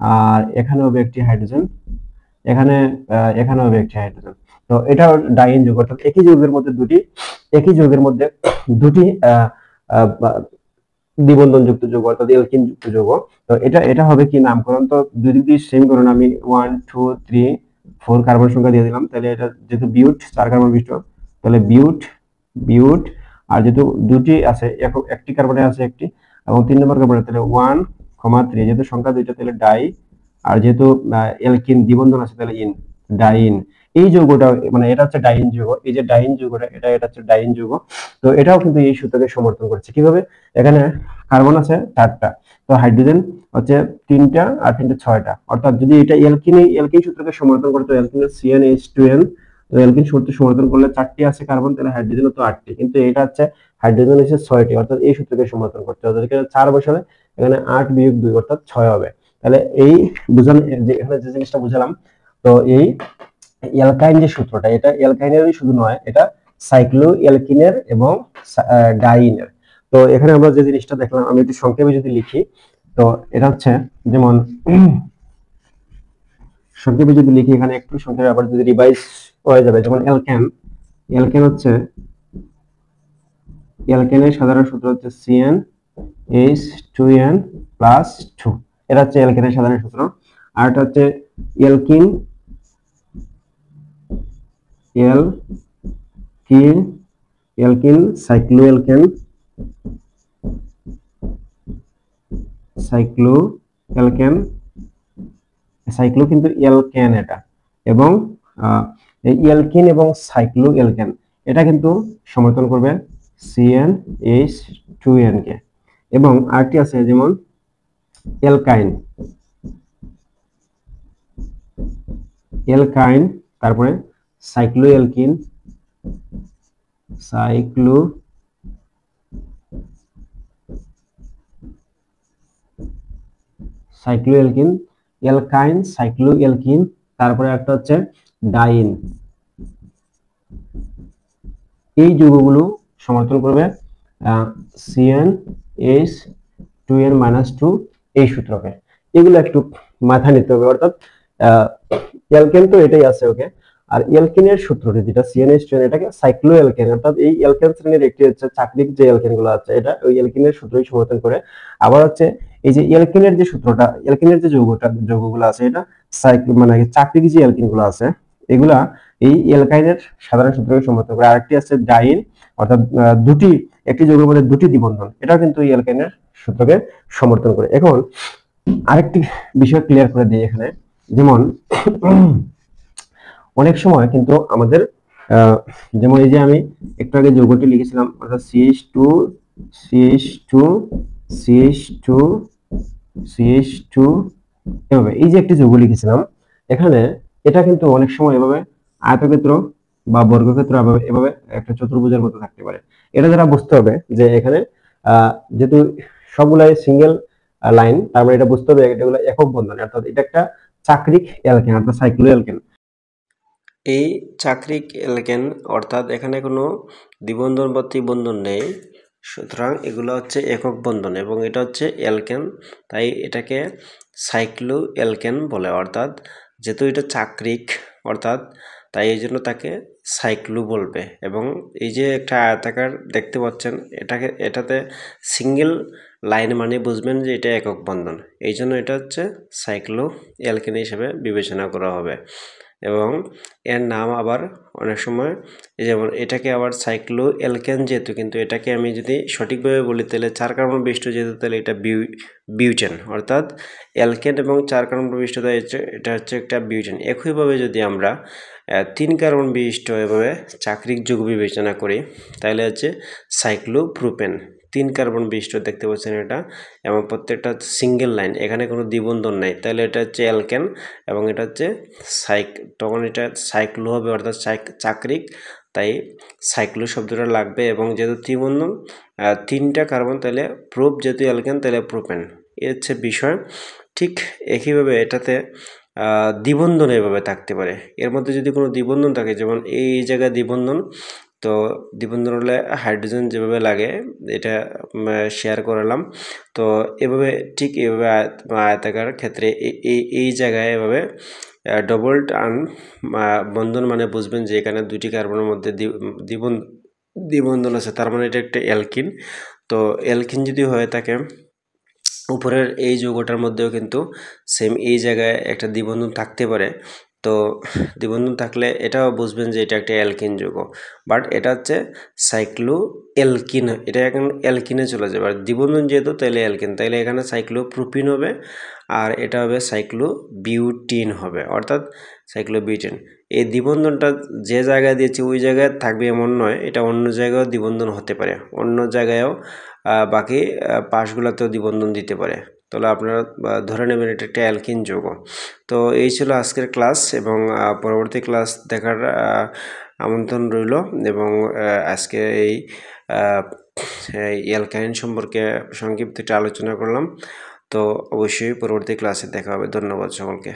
আর এখানে হবে একটি হাইড্রোজেন, এখানে এখানে হবে একটি হাইড্রোজেন। তো এটা ডাইন যৌগ, অর্থাৎ একই যৌগের মধ্যে দুটি দ্বিবন্ধন যুক্ত যৌগ, অর্থাৎ অ্যালকিন যুক্ত যৌগ। তো এটা হবে কি নামকরণ, তো দুই দিক দিয়ে সেম করুন, আমি 1 2 3 4 কার্বন সংখ্যা দিয়ে দিলাম, তাহলে এটা যেহেতু বিউট 4 কার্বন বিশিষ্ট, তাহলে বিউট, আর যেহেতু দুটি আছে, একটি কার্বনে আছে একটি, এবং 3 নম্বর কার্বনে, তাহলে 1,3, যেহেতু সংখ্যা দুইটা তাহলে ডাই, আর যেহেতু অ্যালকিন দ্বিবন্ধন আছে তাহলে ডাইন। এই যৌগটা মানে এটা হচ্ছে ডাইন যৌগ, এই যে ডাইন যৌগটা, এটা হচ্ছে ডাইন যৌগ। তো এটাও কিন্তু এই সূত্রকে সমর্থন করছে। কিভাবে? এখানে কার্বন আছে 4টা, তো হাইড্রোজেন হচ্ছে 3টা, আর 3টে 6টা, অর্থাৎ যদি এটা অ্যালকিন সূত্রকে সমর্থন করতো, অ্যালকিনের CnH2n, তো অ্যালকিন সূত্র সমর্থন করলে 4টি আছে কার্বন, তাহলে হাইড্রোজেন তো 8টি, কিন্তু এটা হচ্ছে হাইড্রোজেন হচ্ছে 6টি, অর্থাৎ এই সূত্রকে সমর্থন করতে হবে। এখানে 4 বসালে এখানে 8 বিয়োগ 2 অর্থাৎ 6 হবে। তাহলে এই বুঝানো যে এখানে যে জিনিসটা বুঝালাম, তো এই অ্যালকাইন যে সূত্রটা, এটা অ্যালকাইনেরই শুধু নয়, এটা সাইক্লো অ্যালকিনের এবং ডাইনের। তো এখানে আমরা যে জিনিসটা দেখলাম, আমি একটু সংক্ষেপে যদি লিখি, তো এটা হচ্ছে যেমন সংক্ষেপে যদি লিখি, এখানে একটু সংক্ষেপে আবার যদি রিভাইজ হয়ে যাবে, যেমন অ্যালকেন হচ্ছে, অ্যালকেনের সাধারণ সূত্র হচ্ছে CnH2n+2, এটা হচ্ছে অ্যালকেনের সাধারণ সূত্র। আর এটা হচ্ছে অ্যালকিন সাইক্লো কিন্তু অ্যালকেন এটা, এবং এই অ্যালকিন এবং সাইক্লো অ্যালকেন এটা কিন্তু সমর্থন করবে CnH2n কে। এবং আরেকটি আছে যেমন অ্যালকাইন, তারপরে সাইক্লো অ্যালকিন, অ্যালকাইন সাইক্লো অ্যালকিন, তারপরে একটা হচ্ছে ডাইন। এই যৌগগুলো সমর্থন করবে CnH2n-2 এই সূত্রকে। এগুলো একটু মাথায় নিতে হবে, অর্থাৎ অ্যালকেন তো এটাই আছে, ওকে। আর অ্যালকেনের সূত্রটি যেটা CnH2n, এটাকে সাইক্লো অ্যালকেন, অর্থাৎ এই অ্যালকেন শ্রেণীর একটি হচ্ছে চাকরিক যে অ্যালকেন গুলো আছে, এটা ওই অ্যালকেনের সূত্রই সমর্থন করে। আবার হচ্ছে এই যে অ্যালকেনের যে সূত্রটা, অ্যালকেনের যে যৌগগুলো আছে, এটা মানে চাকরিক যে অ্যালকেন গুলো আছে, এগুলা এই অ্যালকাইনের সাধারণ সূত্রকে সমর্থন করে। আরেকটি আছে ডাইন, অর্থাৎ একটি যৌগের মধ্যে দুটি দ্বিবন্ধন, এটাও কিন্তু এই অ্যালকাইনের সূত্রকে সমর্থন করে। এখন আরেকটি বিষয় ক্লিয়ার করে দিই এখানে, যেমন অনেক সময় কিন্তু আমাদের যেমন এই যে আমি একটু আগে যৌগটি লিখেছিলাম, অর্থাৎ CH2 এভাবে এই যে একটি যৌগ লিখেছিলাম এখানে, এটা কিন্তু অনেক সময় এভাবে আয়তক্ষেত্র বা বর্গক্ষেত্র এভাবে একটা চতুর্ভুজের মতো থাকতে পারে। এটা যারা বুঝতে হবে যে এখানে যেহেতু সবগুলাই সিঙ্গেল লাইন, তারপরে এটা বুঝতে হবে এগুলো একক বন্ধন, অর্থাৎ এটা একটা চাকরিক অ্যালকেন অর্থাৎ সাইক্লো অ্যালকেন। এই চাকরিক অ্যালকেন অর্থাৎ এখানে কোনো দ্বিবন্ধন বা ত্রিবন্ধন নেই, সুতরাং এগুলো হচ্ছে একক বন্ধন এবং এটা হচ্ছে অ্যালকেন, তাই এটাকে সাইক্লো অ্যালকেন বলে। অর্থাৎ যেহেতু এটা চাকরিক অর্থাৎ তাই এই জন্য তাকে সাইক্লো বলবে। এবং এই যে একটা আয়তাকার দেখতে পাচ্ছেন, এটাতে সিঙ্গেল লাইন মানে বুঝবেন যে এটা একক বন্ধন, এই জন্য এটা হচ্ছে সাইক্লো অ্যালকেন হিসেবে বিবেচনা করা হবে। এবং এর নাম আবার অনেক সময় যেমন এটাকে আবার সাইক্লো অ্যালকেন যেহেতু, কিন্তু এটাকে আমি যদি সঠিকভাবে বলি তাহলে 4 কার্বন বিশিষ্ট যেহেতু, তাহলে এটা বিউটেন। অর্থাৎ অ্যালকেন এবং 4 কার্বন বিশিষ্ট এটা হচ্ছে একটা বিউটেন। একইভাবে যদি আমরা 3 কার্বন বিশিষ্ট এভাবে চাকরিক যৌগ বিবেচনা করি তাহলে হচ্ছে সাইক্লোপ্রোপেন। 3 কার্বন বিশিষ্ট দেখতে পাচ্ছেন এটা, এবং প্রত্যেকটা সিঙ্গেল লাইন, এখানে কোনো দ্বিবন্ধন নাই, তাহলে এটা হচ্ছে অ্যালকেন এবং এটা হচ্ছে তখন এটা সাইক্লো হবে অর্থাৎ চাকরিক, তাই সাইক্লো শব্দটা লাগবে। এবং যেহেতু ত্রিবন্ধন 3টা কার্বন, তাহলে প্রোপ যেহেতু অ্যালকেন তাহলে প্রোপেন, এ হচ্ছে বিষয়। ঠিক একইভাবে এটাতে দ্বিবন্ধন এভাবে থাকতে পারে। এর মধ্যে যদি কোনো দ্বিবন্ধন থাকে, যেমন এই জায়গায় দ্বিবন্ধন, তো দ্বিবন্ধন হলে হাইড্রোজেন যেভাবে লাগে এটা শেয়ার করালাম। তো এভাবে ঠিক এভাবে আয়তাকার ক্ষেত্রে এই জায়গায় এভাবে ডবল টার্ন বন্ধন মানে বুঝবেন যে এখানে 2টি কার্বনের মধ্যে দ্বিবন্ধন আছে, তার মানে এটা একটা অ্যালকিন। তো অ্যালকিন যদি হয়ে থাকে, উপরের এই যৌগটার মধ্যেও কিন্তু সেম এই জায়গায় একটা দ্বিবন্ধন থাকতে পারে। তো দ্বিবন্ধন থাকলে এটাও বুঝবেন যে এটা একটা অ্যালকিন যৌগ, বাট এটা হচ্ছে সাইক্লো অ্যালকিন, এটা এখন অ্যালকিনে চলে যাবে। আর দ্বিবন্ধন যেহেতু তাহলে অ্যালকিন, তাইলে এখানে সাইক্লোপ্রোপিন হবে, আর এটা হবে সাইক্লোবিউটিন হবে, অর্থাৎ সাইক্লোবিউটিন। এই দ্বিবন্ধনটা যে জায়গায় দিয়েছি ওই জায়গায় থাকবে এমন নয়, এটা অন্য জায়গায়ও দ্বিবন্ধন হতে পারে, অন্য জায়গায়ও বাকি পাশগুলোতেও দ্বিবন্ধন দিতে পারে। তাহলে আপনারা ধরে নেবেন এটা একটা অ্যালকিন যৌগ। তো এই ছিল আজকের ক্লাস, এবং পরবর্তী ক্লাস দেখার আমন্ত্রণ রইল। এবং আজকে এই অ্যালকাইন সম্পর্কে সংক্ষিপ্ত একটা আলোচনা করলাম। তো অবশ্যই পরবর্তী ক্লাসে দেখা হবে। ধন্যবাদ সকলকে।